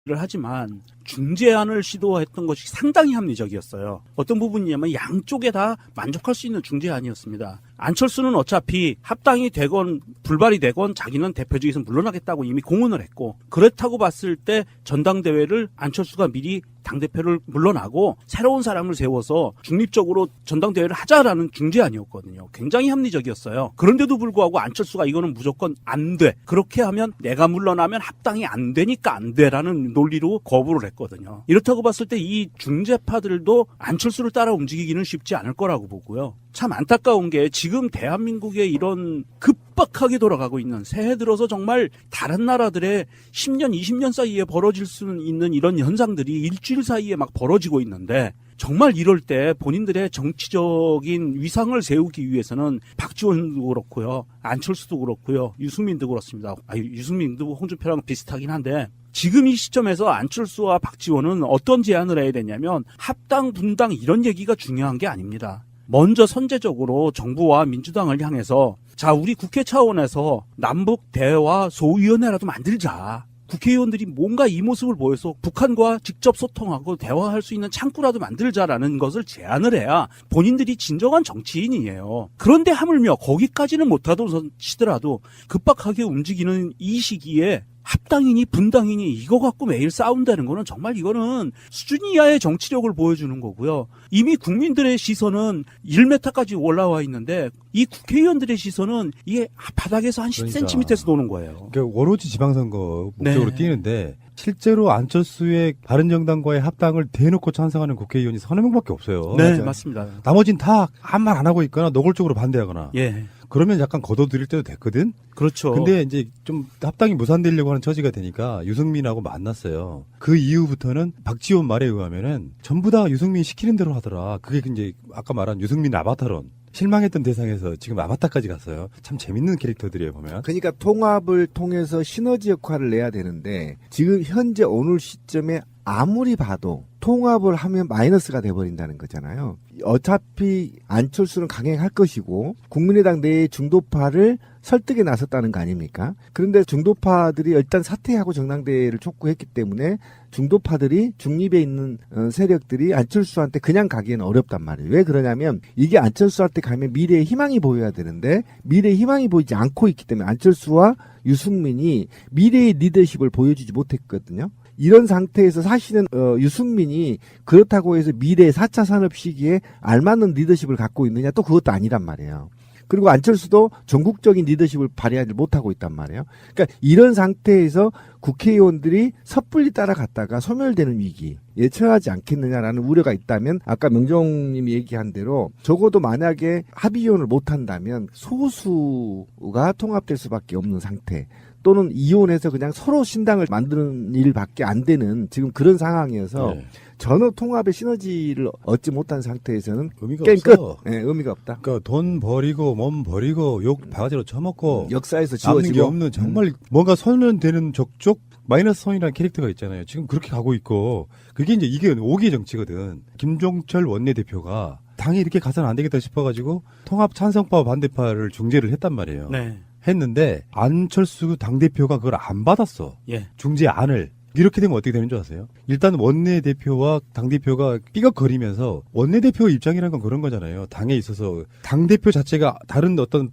하지만 중재안을 시도했던 것이 상당히 합리적이었어요. 어떤 부분이냐면 양쪽에 다 만족할 수 있는 중재안이었습니다. 안철수는 어차피 합당이 되건 불발이 되건 자기는 대표직에서 물러나겠다고 이미 공언을 했고, 그렇다고 봤을 때 전당대회를 안철수가 미리 당대표를 물러나고 새로운 사람을 세워서 중립적으로 전당대회를 하자라는 중재안이었거든요. 굉장히 합리적이었어요. 그런데도 불구하고 안철수가 이거는 무조건 안 돼. 그렇게 하면 내가 물러나면 합당이 안 되니까 안 돼라는 논리로 거부를 했거든요. 이렇다고 봤을 때 이 중재파들도 안철수를 따라 움직이기는 쉽지 않을 거라고 보고요. 참 안타까운 게 지금 대한민국의 이런 급박하게 돌아가고 있는, 새해 들어서 정말 다른 나라들의 10년, 20년 사이에 벌어질 수 있는 이런 현상들이 일주일 사이에 막 벌어지고 있는데, 정말 이럴 때 본인들의 정치적인 위상을 세우기 위해서는 박지원도 그렇고요, 안철수도 그렇고요, 유승민도 그렇습니다. 유승민도 홍준표랑 비슷하긴 한데, 지금 이 시점에서 안철수와 박지원은 어떤 제안을 해야 되냐면 합당, 분당 이런 얘기가 중요한 게 아닙니다. 먼저 선제적으로 정부와 민주당을 향해서 자, 우리 국회 차원에서 남북 대화 소위원회라도 만들자. 국회의원들이 뭔가 이 모습을 보여서 북한과 직접 소통하고 대화할 수 있는 창구라도 만들자라는 것을 제안을 해야 본인들이 진정한 정치인이에요. 그런데 하물며 거기까지는 못하더라도 급박하게 움직이는 이 시기에 합당이니 분당이니 이거 갖고 매일 싸운다는 거는 정말 이거는 수준 이하의 정치력을 보여주는 거고요. 이미 국민들의 시선은 1m까지 올라와 있는데 이 국회의원들의 시선은 이게 바닥에서 한 10cm에서 도는 거예요. 그러니까 오로지 지방선거 목적으로 네. 뛰는데 실제로 안철수의 바른정당과의 합당을 대놓고 찬성하는 국회의원이 서너 명밖에 없어요. 네, 맞습니다. 나머지는 다 아무 말 안 하고 있거나 노골적으로 반대하거나. 예. 그러면 약간 걷어들일 때도 됐거든. 그렇죠. 근데 이제 좀 합당이 무산되려고 하는 처지가 되니까 유승민하고 만났어요. 그 이후부터는 박지원 말에 의하면은 전부 다 유승민이 시키는 대로 하더라. 그게 이제 아까 말한 유승민 아바타론. 실망했던 대상에서 지금 아바타까지 갔어요. 참 재밌는 캐릭터들이에요, 보면. 그러니까 통합을 통해서 시너지 역할을 내야 되는데 지금 현재 오늘 시점에 아무리 봐도 통합을 하면 마이너스가 돼버린다는 거잖아요. 어차피 안철수는 강행할 것이고 국민의당 내의 중도파를 설득에 나섰다는 거 아닙니까? 그런데 중도파들이 일단 사퇴하고 정당대회를 촉구했기 때문에 중도파들이 중립에 있는 세력들이 안철수한테 그냥 가기에는 어렵단 말이에요. 왜 그러냐면 이게 안철수한테 가면 미래의 희망이 보여야 되는데 미래의 희망이 보이지 않고 있기 때문에 안철수와 유승민이 미래의 리더십을 보여주지 못했거든요. 이런 상태에서 사실은 유승민이 그렇다고 해서 미래 4차 산업 시기에 알맞는 리더십을 갖고 있느냐 또 그것도 아니란 말이에요. 그리고 안철수도 전국적인 리더십을 발휘하지 못하고 있단 말이에요. 그러니까 이런 상태에서 국회의원들이 섣불리 따라갔다가 소멸되는 위기에 처하지 않겠느냐라는 우려가 있다면 아까 명정님이 얘기한 대로 적어도 만약에 합의이혼을 못한다면 소수가 통합될 수밖에 없는 상태 또는 이혼해서 그냥 서로 신당을 만드는 일밖에 안 되는 지금 그런 상황이어서 네. 전혀 통합의 시너지를 얻지 못한 상태에서는 의미가 게임 없어. 끝. 네, 의미가 없다. 그러니까 돈 버리고 몸 버리고 욕 바가지로 쳐먹고 역사에서 남는 게 지워지고 없는 정말 뭔가 손은 되는 적족 마이너스 손이라는 캐릭터가 있잖아요. 지금 그렇게 가고 있고 그게 이제 이게 5기 정치거든. 김종철 원내대표가 당이 이렇게 가서는 안 되겠다 싶어가지고 통합 찬성파와 반대파를 중재를 했단 말이에요. 네. 했는데 안철수 당대표가 그걸 안 받았어. 예. 중재안을. 이렇게 되면 어떻게 되는 줄 아세요? 일단 원내대표와 당대표가 삐걱거리면서 원내대표 입장이라는 건 그런 거잖아요. 당에 있어서 당대표 자체가 다른 어떤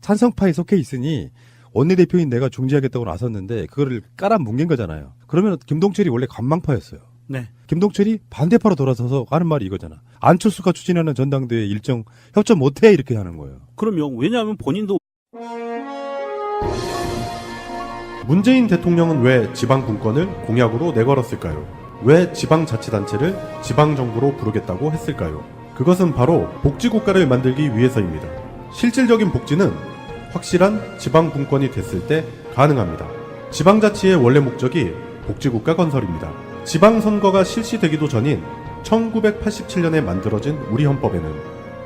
찬성파에 속해 있으니 원내대표인 내가 중재하겠다고 나섰는데 그거를 깔아뭉갠 거잖아요. 그러면 김동철이 원래 관망파였어요. 네. 김동철이 반대파로 돌아서서 하는 말이 이거잖아. 안철수가 추진하는 전당대회 일정 협조 못해 이렇게 하는 거예요. 그럼요. 왜냐하면 본인도 문재인 대통령은 왜 지방분권을 공약으로 내걸었을까요? 왜 지방자치단체를 지방정부로 부르겠다고 했을까요? 그것은 바로 복지국가를 만들기 위해서입니다. 실질적인 복지는 확실한 지방분권이 됐을 때 가능합니다. 지방자치의 원래 목적이 복지국가 건설입니다. 지방선거가 실시되기도 전인 1987년에 만들어진 우리 헌법에는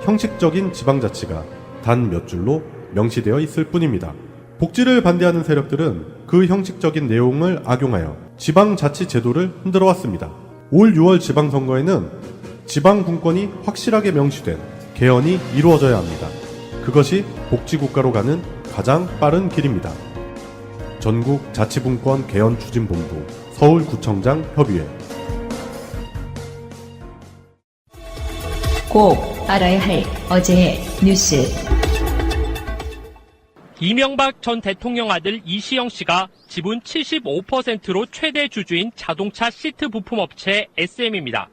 형식적인 지방자치가 단 몇 줄로 명시되어 있을 뿐입니다. 복지를 반대하는 세력들은 그 형식적인 내용을 악용하여 지방자치 제도를 흔들어 왔습니다. 올 6월 지방선거에는 지방분권이 확실하게 명시된 개헌이 이루어져야 합니다. 그것이 복지국가로 가는 가장 빠른 길입니다. 전국 자치분권 개헌 추진본부 서울구청장 협의회. 꼭 알아야 할 어제의 뉴스. 이명박 전 대통령 아들 이시영 씨가 지분 75%로 최대 주주인 자동차 시트 부품 업체 SM입니다.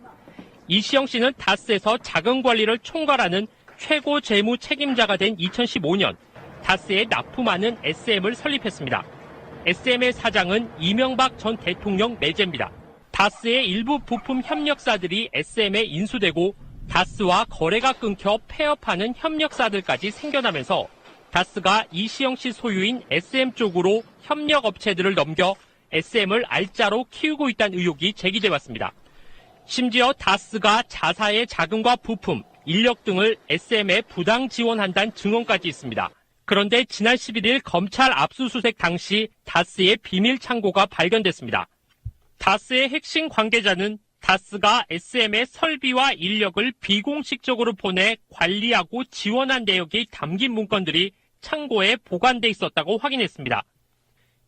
이시영 씨는 다스에서 자금 관리를 총괄하는 최고 재무 책임자가 된 2015년 다스에 납품하는 SM을 설립했습니다. SM의 사장은 이명박 전 대통령 매제입니다. 다스의 일부 부품 협력사들이 SM에 인수되고 다스와 거래가 끊겨 폐업하는 협력사들까지 생겨나면서 다스가 이시영 씨 소유인 SM 쪽으로 협력업체들을 넘겨 SM을 알짜로 키우고 있다는 의혹이 제기돼 왔습니다. 심지어 다스가 자사의 자금과 부품, 인력 등을 SM에 부당 지원한다는 증언까지 있습니다. 그런데 지난 11일 검찰 압수수색 당시 다스의 비밀 창고가 발견됐습니다. 다스의 핵심 관계자는 다스가 SM의 설비와 인력을 비공식적으로 보내 관리하고 지원한 내역이 담긴 문건들이 창고에 보관돼 있었다고 확인했습니다.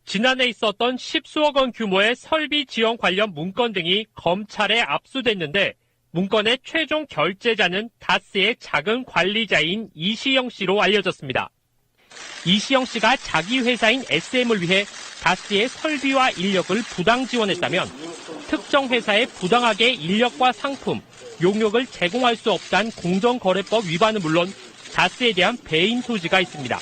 지난해 있었던 10수억 원 규모의 설비 지원 관련 문건 등이 검찰에 압수됐는데 문건의 최종 결제자는 다스의 작은 관리자인 이시영 씨로 알려졌습니다. 이시영 씨가 자기 회사인 SM을 위해 다스의 설비와 인력을 부당 지원했다면 특정 회사에 부당하게 인력과 상품, 용역을 제공할 수 없다는 공정거래법 위반은 물론 다스에 대한 배임 소지가 있습니다.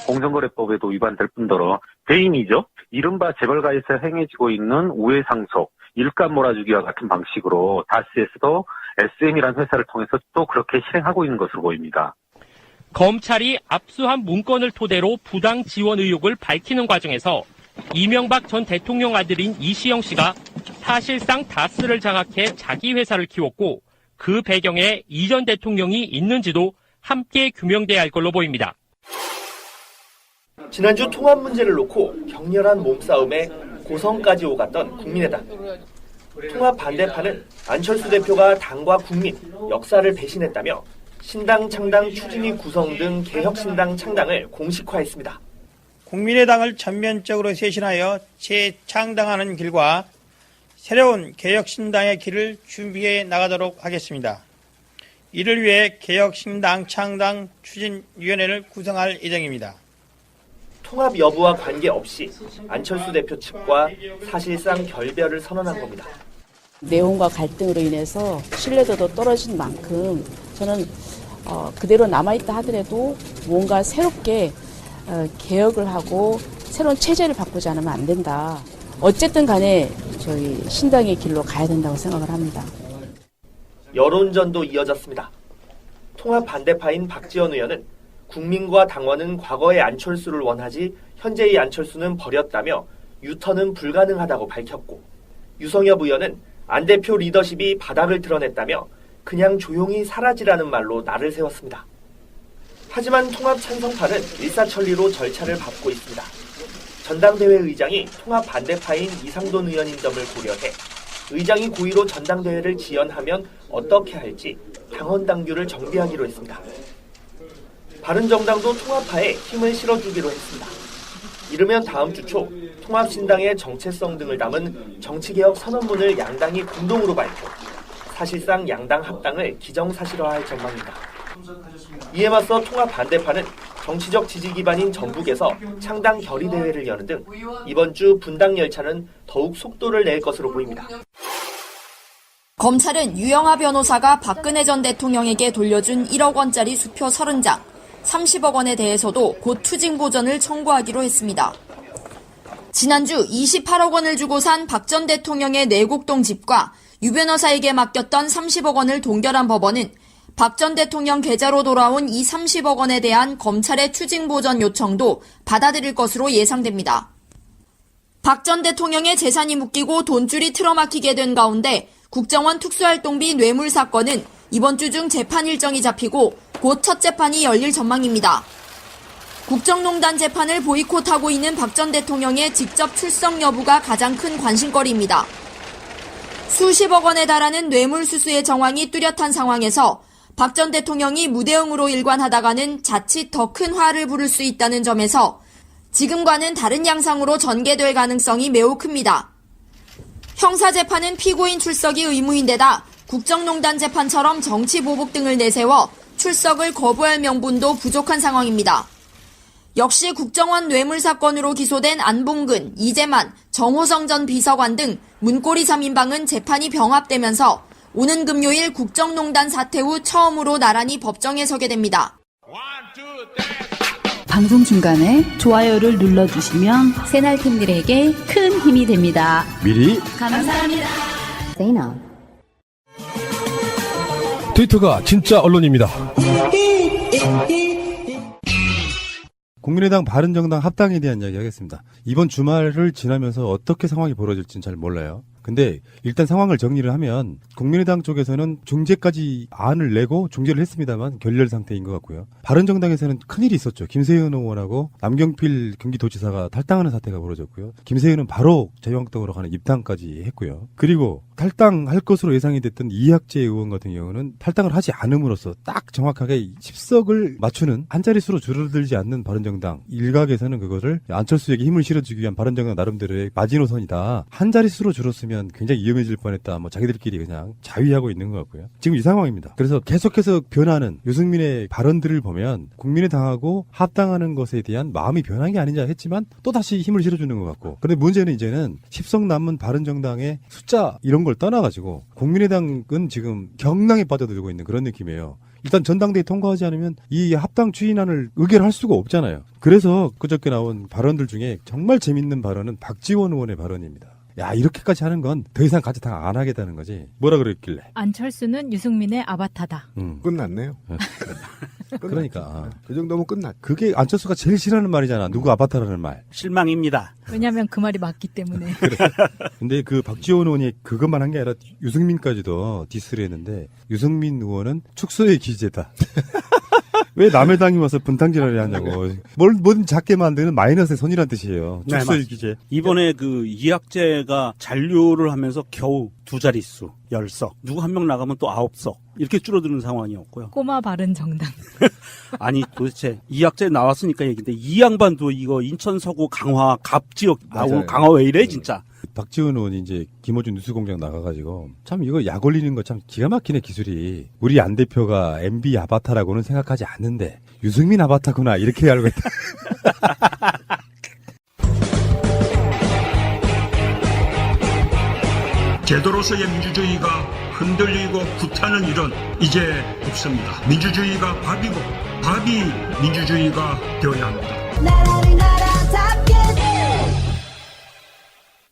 공정거래법에도 위반될 뿐더러 배임이죠. 이른바 재벌가에서 행해지고 있는 우회상속, 일감 몰아주기와 같은 방식으로 다스에서도 SM이라는 회사를 통해서 또 그렇게 실행하고 있는 것으로 보입니다. 검찰이 압수한 문건을 토대로 부당 지원 의혹을 밝히는 과정에서 이명박 전 대통령 아들인 이시영 씨가 사실상 다스를 장악해 자기 회사를 키웠고 그 배경에 이 전 대통령이 있는지도 함께 규명돼야 할 걸로 보입니다. 지난주 통합 문제를 놓고 격렬한 몸싸움에 고성까지 오갔던 국민의당. 통합 반대파는 안철수 대표가 당과 국민, 역사를 배신했다며 신당 창당 추진위 구성 등 개혁신당 창당을 공식화했습니다. 국민의당을 전면적으로 쇄신하여 재창당하는 길과 새로운 개혁신당의 길을 준비해 나가도록 하겠습니다. 이를 위해 개혁신당 창당 추진위원회를 구성할 예정입니다. 통합 여부와 관계없이 안철수 대표 측과 사실상 결별을 선언한 겁니다. 내용과 갈등으로 인해서 신뢰도도 떨어진 만큼 저는 그대로 남아있다 하더라도 뭔가 새롭게 개혁을 하고 새로운 체제를 바꾸지 않으면 안 된다. 어쨌든 간에 저희 신당의 길로 가야 된다고 생각을 합니다. 여론전도 이어졌습니다. 통합 반대파인 박지원 의원은 국민과 당원은 과거의 안철수를 원하지 현재의 안철수는 버렸다며 유턴은 불가능하다고 밝혔고, 유성엽 의원은 안 대표 리더십이 바닥을 드러냈다며 그냥 조용히 사라지라는 말로 날을 세웠습니다. 하지만 통합 찬성파는 일사천리로 절차를 밟고 있습니다. 전당대회 의장이 통합 반대파인 이상돈 의원인 점을 고려해 의장이 고의로 전당대회를 지연하면 어떻게 할지 당원 당규를 정비하기로 했습니다. 바른정당도 통합파에 힘을 실어주기로 했습니다. 이르면 다음 주 초 통합신당의 정체성 등을 담은 정치개혁 선언문을 양당이 공동으로 발표, 사실상 양당 합당을 기정사실화할 전망입니다. 이에 맞서 통합 반대파는 정치적 지지 기반인 전북에서 창당 결의대회를 여는 등 이번 주 분당 열차는 더욱 속도를 낼 것으로 보입니다. 검찰은 유영하 변호사가 박근혜 전 대통령에게 돌려준 1억 원짜리 수표 30장, 30억 원에 대해서도 곧 투징 보전을 청구하기로 했습니다. 지난주 28억 원을 주고 산 박 전 대통령의 내곡동 집과 유 변호사에게 맡겼던 30억 원을 동결한 법원은 박 전 대통령 계좌로 돌아온 이 30억 원에 대한 검찰의 추징 보전 요청도 받아들일 것으로 예상됩니다. 박 전 대통령의 재산이 묶이고 돈줄이 틀어막히게 된 가운데 국정원 특수활동비 뇌물 사건은 이번 주 중 재판 일정이 잡히고 곧 첫 재판이 열릴 전망입니다. 국정농단 재판을 보이콧하고 있는 박 전 대통령의 직접 출석 여부가 가장 큰 관심거리입니다. 수십억 원에 달하는 뇌물수수의 정황이 뚜렷한 상황에서 박 전 대통령이 무대응으로 일관하다가는 자칫 더 큰 화를 부를 수 있다는 점에서 지금과는 다른 양상으로 전개될 가능성이 매우 큽니다. 형사재판은 피고인 출석이 의무인데다 국정농단 재판처럼 정치보복 등을 내세워 출석을 거부할 명분도 부족한 상황입니다. 역시 국정원 뇌물 사건으로 기소된 안봉근, 이재만, 정호성 전 비서관 등 문고리 3인방은 재판이 병합되면서 오는 금요일 국정농단 사태 후 처음으로 나란히 법정에 서게 됩니다. 방송 중간에 좋아요를 눌러주시면 새날팀들에게 큰 힘이 됩니다. 미리 감사합니다. 트위터가 진짜 언론입니다. 국민의당 바른정당 합당에 대한 이야기 하겠습니다. 이번 주말을 지나면서 어떻게 상황이 벌어질지는 잘 몰라요. 근데 일단 상황을 정리를 하면 국민의당 쪽에서는 중재까지 안을 내고 중재를 했습니다만 결렬 상태인 것 같고요. 바른정당에서는 큰일이 있었죠. 김세현 의원하고 남경필 경기도지사가 탈당하는 사태가 벌어졌고요. 김세현은 바로 자유한국당으로 가는 입당까지 했고요. 그리고 탈당할 것으로 예상이 됐던 이학재 의원 같은 경우는 탈당을 하지 않음으로써 딱 정확하게 10석을 맞추는 한 자릿수로 줄어들지 않는 바른정당 일각에서는 그것을 안철수에게 힘을 실어주기 위한 바른정당 나름대로의 마지노선이다. 한 자릿수로 줄었으면 굉장히 위험해질 뻔했다. 뭐 자기들끼리 그냥 자위하고 있는 것 같고요. 지금 이 상황입니다. 그래서 계속해서 변하는 유승민의 발언들을 보면 국민의당하고 합당하는 것에 대한 마음이 변한 게 아니냐 했지만 또다시 힘을 실어주는 것 같고. 그런데 문제는 이제는 10석 남은 바른정당의 숫자 이런 걸 떠나가지고 국민의당은 지금 경랑에 빠져들고 있는 그런 느낌이에요. 일단 전당대회 통과하지 않으면 이 합당 추진안을 의결할 수가 없잖아요. 그래서 그저께 나온 발언들 중에 정말 재밌는 발언은 박지원 의원의 발언입니다. 야, 이렇게까지 하는 건 더 이상 같이 당 안 하겠다는 거지. 뭐라 그랬길래? 안철수는 유승민의 아바타다. 끝났네요. 그러니까. 그 정도면 끝났. 그게 안철수가 제일 싫어하는 말이잖아. 누구 아바타라는 말. 실망입니다. 왜냐하면 그 말이 맞기 때문에. 그래. 근데 그 박지원 의원이 그것만 한 게 아니라 유승민까지도 디스를 했는데 유승민 의원은 축소의 기재다. 왜 남의 당이 와서 분탕질을 하냐고. 뭐든 작게 만드는 마이너스의 손이란 뜻이에요. 축소일기제. 이번에 그 이학제가 잔류를 하면서 겨우 2자릿수 10석. 누구 한 명 나가면 또 9석. 이렇게 줄어드는 상황이었고요. 꼬마 바른 정당. 아니 도대체 이학제 나왔으니까 얘기인데 이 양반도 이거 인천 서구 강화 갑 지역 나오고 강화 왜 이래 진짜. 박지원 의원이 이제 김어준 뉴스공장 나가가지고 참 이거 약 올리는 거 참 기가 막히네 기술이. 우리 안 대표가 MB 아바타라고는 생각하지 않는데 유승민 아바타구나 이렇게 알고 있다. 제도로서의 민주주의가 흔들리고 구타는 일은 이제 없습니다. 민주주의가 밥이고 밥이 민주주의가 되어야 합니다.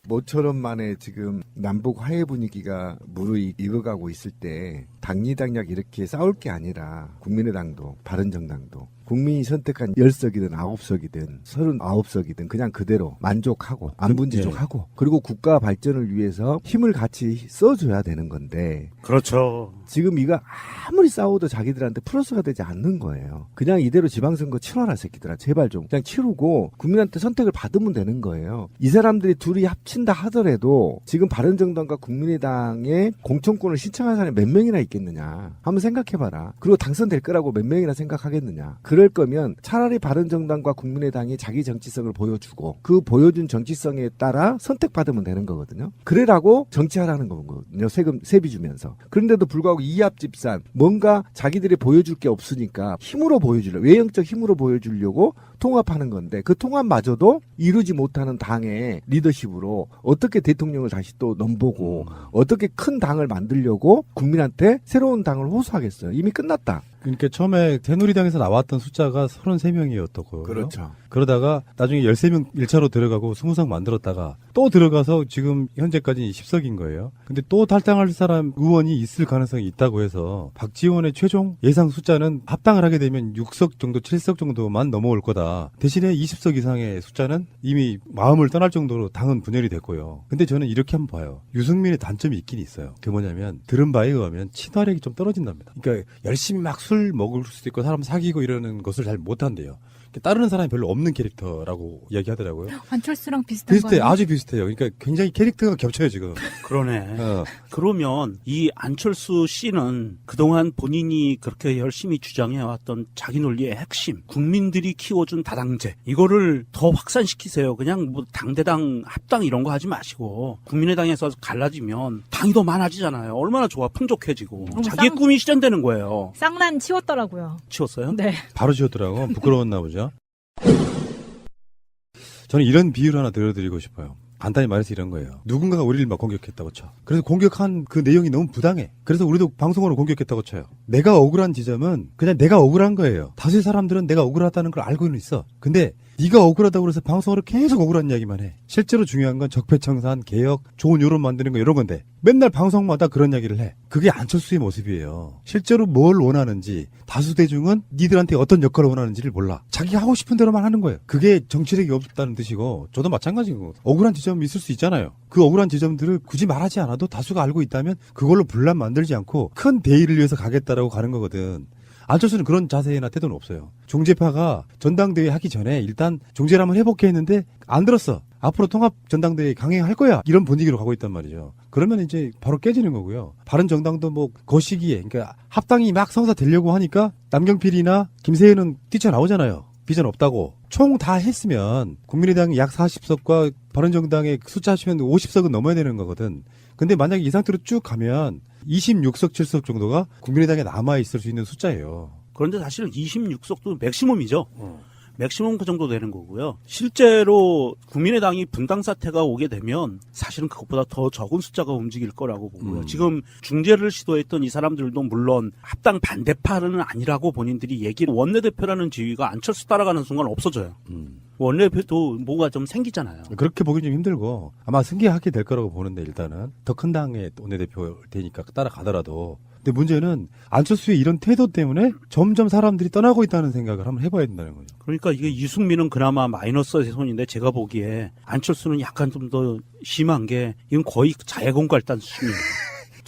모처럼 만에 지금 남북 화해 분위기가 무르익어가고 있을 때 당리당략 이렇게 싸울 게 아니라 국민의당도 바른정당도 국민이 선택한 10석이든 9석이든 39석이든 그냥 그대로 만족하고 안분지족하고 그리고 국가 발전을 위해서 힘을 같이 써줘야 되는 건데 그렇죠. 지금 이거 아무리 싸워도 자기들한테 플러스가 되지 않는 거예요. 그냥 이대로 지방선거 치러라 새끼들아. 제발 좀 그냥 치르고 국민한테 선택을 받으면 되는 거예요. 이 사람들이 둘이 합친다 하더라도 지금 바른정당과 국민의당의 공천권을 신청한 사람이 몇 명이나 있겠느냐 한번 생각해봐라. 그리고 당선될 거라고 몇 명이나 생각하겠느냐. 그럴 거면 차라리 바른정당과 국민의당이 자기 정치성을 보여주고 그 보여준 정치성에 따라 선택받으면 되는 거거든요. 그래라고 정치하라는 거거든요. 세비 주면서. 그런데도 불구하고 이합집산 뭔가 자기들이 보여줄 게 없으니까 힘으로 보여주려고 외형적 힘으로 보여주려고 통합하는 건데 그 통합마저도 이루지 못하는 당의 리더십으로 어떻게 대통령을 다시 또 넘보고 어떻게 큰 당을 만들려고 국민한테 새로운 당을 호소하겠어요. 이미 끝났다. 그러니까 처음에 새누리당에서 나왔던 숫자가 33명이었더고요. 그렇죠. 그러다가 나중에 13명 1차로 들어가고 20석 만들었다가 또 들어가서 지금 현재까지 10석인 거예요. 근데 또 탈당할 사람 의원이 있을 가능성이 있다고 해서 박지원의 최종 예상 숫자는 합당을 하게 되면 6석 정도 7석 정도만 넘어올 거다. 대신에 20석 이상의 숫자는 이미 마음을 떠날 정도로 당은 분열이 됐고요. 근데 저는 이렇게 한번 봐요. 유승민의 단점이 있긴 있어요. 그게 뭐냐면 들은 바에 의하면 친화력이 좀 떨어진답니다. 그러니까 열심히 막 술 먹을 수도 있고 사람 사귀고 이러는 것을 잘 못한대요. 따르는 사람이 별로 없는 캐릭터라고 이야기하더라고요. 안철수랑 비슷한 비슷해, 거예요? 아주 비슷해요. 그러니까 굉장히 캐릭터가 겹쳐요 지금. 그러네. 그러면 이 안철수 씨는 그동안 본인이 그렇게 열심히 주장해왔던 자기 논리의 핵심, 국민들이 키워준 다당제 이거를 더 확산시키세요. 그냥 뭐 당대당 합당 이런 거 하지 마시고 국민의당에서 갈라지면 당이 더 많아지잖아요. 얼마나 좋아, 풍족해지고 자기의 꿈이 실현되는 거예요. 쌍난 치웠더라고요. 치웠어요? 네. 바로 지웠더라고. 부끄러웠나 보죠. 저는 이런 비유를 하나 들려드리고 싶어요. 간단히 말해서 이런 거예요. 누군가가 우리를 막 공격했다고 쳐. 그래서 공격한 그 내용이 너무 부당해. 그래서 우리도 방송으로 공격했다고 쳐요. 내가 억울한 지점은 그냥 내가 억울한 거예요. 다수의 사람들은 내가 억울하다는 걸 알고는 있어. 근데 네가 억울하다고 그래서 방송으로 계속 억울한 이야기만 해. 실제로 중요한 건 적폐청산, 개혁, 좋은 여론 만드는 거 이런 건데 맨날 방송마다 그런 이야기를 해. 그게 안철수의 모습이에요. 실제로 뭘 원하는지 다수 대중은 니들한테 어떤 역할을 원하는지를 몰라. 자기가 하고 싶은 대로만 하는 거예요. 그게 정치력이 없다는 뜻이고 저도 마찬가지인 거고 억울한 지점이 있을 수 있잖아요. 그 억울한 지점들을 굳이 말하지 않아도 다수가 알고 있다면 그걸로 분란 만들지 않고 큰 대의를 위해서 가겠다라고 가는 거거든. 안철수는 그런 자세나 태도는 없어요. 종제파가 전당대회 하기 전에 일단 종제를 한번 해볼게 했는데 안 들었어. 앞으로 통합 전당대회 강행할 거야. 이런 분위기로 가고 있단 말이죠. 그러면 이제 바로 깨지는 거고요. 바른정당도 뭐 거시기에 그러니까 합당이 막 성사되려고 하니까 남경필이나 김세현은 뛰쳐나오잖아요. 비전 없다고. 총 다 했으면 국민의당이 약 40석과 바른정당의 숫자 하시면 50석은 넘어야 되는 거거든. 근데 만약에 이 상태로 쭉 가면 26석, 7석 정도가 국민의당에 남아있을 수 있는 숫자예요. 그런데 사실은 26석도 맥시멈이죠. 맥시멈 그 정도 되는 거고요. 실제로 국민의당이 분당 사태가 오게 되면 사실은 그것보다 더 적은 숫자가 움직일 거라고 보고요. 지금 중재를 시도했던 이 사람들도 물론 합당 반대파는 아니라고 본인들이 얘기를 원내대표라는 지위가 안철수 따라가는 순간 없어져요. 원내대표도 뭐가 좀 생기잖아요. 그렇게 보기 좀 힘들고 아마 승계하게 될 거라고 보는데 일단은 더 큰 당의 원내대표 되니까 따라가더라도 근데 문제는 안철수의 이런 태도 때문에 점점 사람들이 떠나고 있다는 생각을 한번 해봐야 된다는 거죠. 그러니까 이게 이승민은 그나마 마이너스의 손인데 제가 보기에 안철수는 약간 좀 더 심한 게 이건 거의 자해공갈단 수준이에요.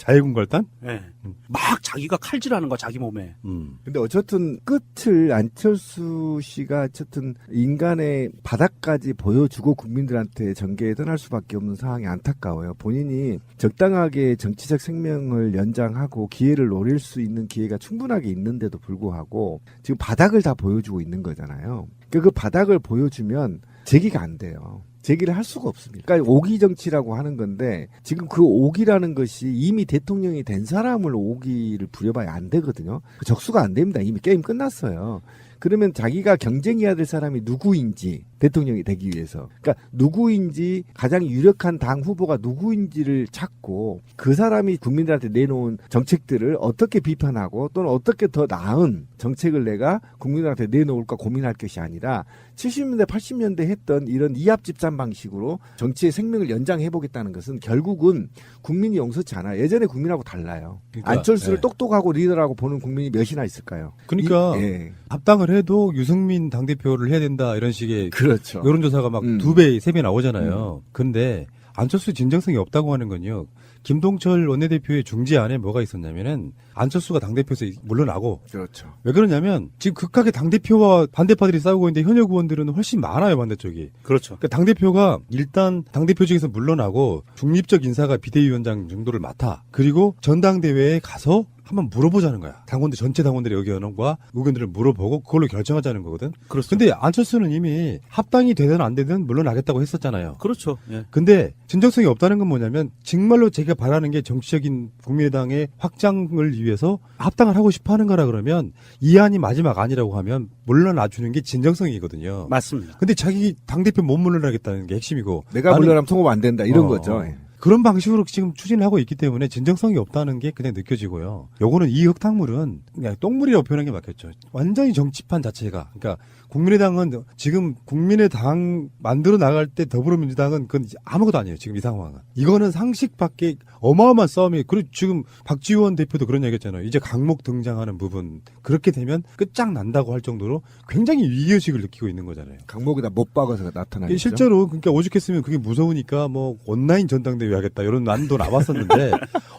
자해공갈단? 네. 막 자기가 칼질하는 거 자기 몸에. 근데 어쨌든 끝을 안철수 씨가 어쨌든 인간의 바닥까지 보여주고 국민들한테 전개에 떠날 수밖에 없는 상황이 안타까워요. 본인이 적당하게 정치적 생명을 연장하고 기회를 노릴 수 있는 기회가 충분하게 있는데도 불구하고 지금 바닥을 다 보여주고 있는 거잖아요. 그 바닥을 보여주면 재기가 안 돼요. 제기를 할 수가 없습니다. 그러니까 오기 정치라고 하는 건데 지금 그 오기라는 것이 이미 대통령이 된 사람을 오기를 부려봐야 안 되거든요. 적수가 안 됩니다. 이미 게임 끝났어요. 그러면 자기가 경쟁해야 될 사람이 누구인지 대통령이 되기 위해서 그러니까 누구인지 가장 유력한 당 후보가 누구인지를 찾고 그 사람이 국민들한테 내놓은 정책들을 어떻게 비판하고 또는 어떻게 더 나은 정책을 내가 국민들한테 내놓을까 고민할 것이 아니라 70년대 80년대 했던 이런 이합집산 방식으로 정치의 생명을 연장해보겠다는 것은 결국은 국민이 용서치 않아요. 예전에 국민하고 달라요. 그러니까, 안철수를 예. 똑똑하고 리더라고 보는 국민이 몇이나 있을까요? 그러니까 예. 합당을 해도 유승민 당대표를 해야 된다 이런 식의 그렇죠. 여론조사가 막 2배, 3배 나오잖아요. 근데 안철수 진정성이 없다고 하는 건요. 김동철 원내대표의 중재안에 뭐가 있었냐면은 안철수가 당대표에서 물러나고. 그렇죠. 왜 그러냐면 지금 극하게 당대표와 반대파들이 싸우고 있는데 현역 의원들은 훨씬 많아요, 반대쪽이. 그렇죠. 그러니까 당대표가 일단 당대표직에서 물러나고 중립적 인사가 비대위원장 정도를 맡아. 그리고 전당대회에 가서 한번 물어보자는 거야. 당원들, 전체 당원들의 의견과 의견들을 물어보고 그걸로 결정하자는 거거든. 그렇죠. 근데 안철수는 이미 합당이 되든 안 되든 물러나겠다고 했었잖아요. 그렇죠. 예. 근데 진정성이 없다는 건 뭐냐면 정말로 제가 바라는 게 정치적인 국민의당의 확장을 위해서 합당을 하고 싶어 하는 거라 그러면 이 안이 마지막 안이라고 하면 물러나 주는 게 진정성이거든요. 맞습니다. 근데 자기 당대표 못 물러나겠다는 게 핵심이고. 내가 물러나면 통합 안 된다 이런 거죠. 그런 방식으로 지금 추진을 하고 있기 때문에 진정성이 없다는 게 그냥 느껴지고요. 요거는 이 흙탕물은 그냥 똥물이라고 표현한 게 맞겠죠. 완전히 정치판 자체가. 그러니까 국민의당은 지금 국민의당 만들어 나갈 때 더불어민주당은 그건 아무것도 아니에요. 지금 이 상황은. 이거는 상식 밖에 어마어마한 싸움이. 그리고 지금 박지원 대표도 그런 얘기 했잖아요. 이제 강목 등장하는 부분. 그렇게 되면 끝장난다고 할 정도로 굉장히 위기의식을 느끼고 있는 거잖아요. 강목에다 못 박아서 나타나겠죠. 실제로 그러니까 오죽했으면 그게 무서우니까 뭐 온라인 전당대회 하겠다 이런 난도 나왔었는데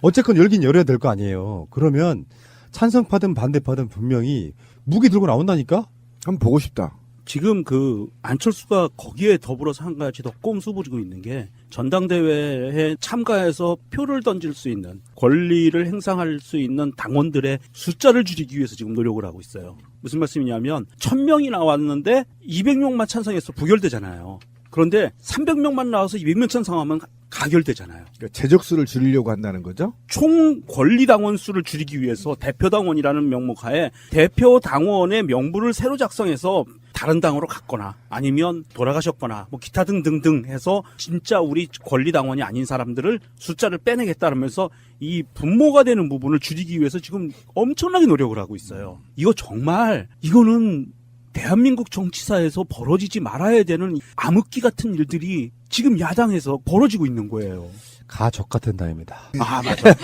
어쨌건 열긴 열어야 될 거 아니에요. 그러면 찬성파든 반대파든 분명히 무기 들고 나온다니까? 한번 보고 싶다. 지금 그 안철수가 거기에 더불어서 한 가지 더 꼼수 부리고 있는 게 전당대회에 참가해서 표를 던질 수 있는 권리를 행사할 수 있는 당원들의 숫자를 줄이기 위해서 지금 노력을 하고 있어요. 무슨 말씀이냐면 1000명이 나왔는데 200명만 찬성해서 부결되잖아요. 그런데 300명만 나와서 200명 찬성하면 가결되잖아요. 그러니까 제적수를 줄이려고 한다는 거죠? 총 권리 당원 수를 줄이기 위해서 대표 당원이라는 명목 하에 대표 당원의 명부를 새로 작성해서 다른 당으로 갔거나 아니면 돌아가셨거나 뭐 기타 등등등 해서 진짜 우리 권리 당원이 아닌 사람들을 숫자를 빼내겠다면서 이 분모가 되는 부분을 줄이기 위해서 지금 엄청나게 노력을 하고 있어요. 이거 정말 이거는 대한민국 정치사에서 벌어지지 말아야 되는 암흑기 같은 일들이 지금 야당에서 벌어지고 있는 거예요. 가적 같은 당입니다. 아, 맞아.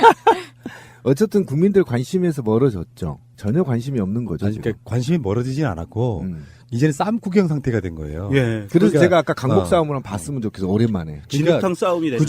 어쨌든 국민들 관심에서 멀어졌죠. 전혀 관심이 없는 거죠. 아니, 그러니까 관심이 멀어지진 않았고 이제는 쌈 구경 상태가 된 거예요. 예. 그래서 그러니까, 제가 아까 강목 싸움을 한번 봤으면 좋겠어. 오랜만에. 진흙탕 싸움이 되는.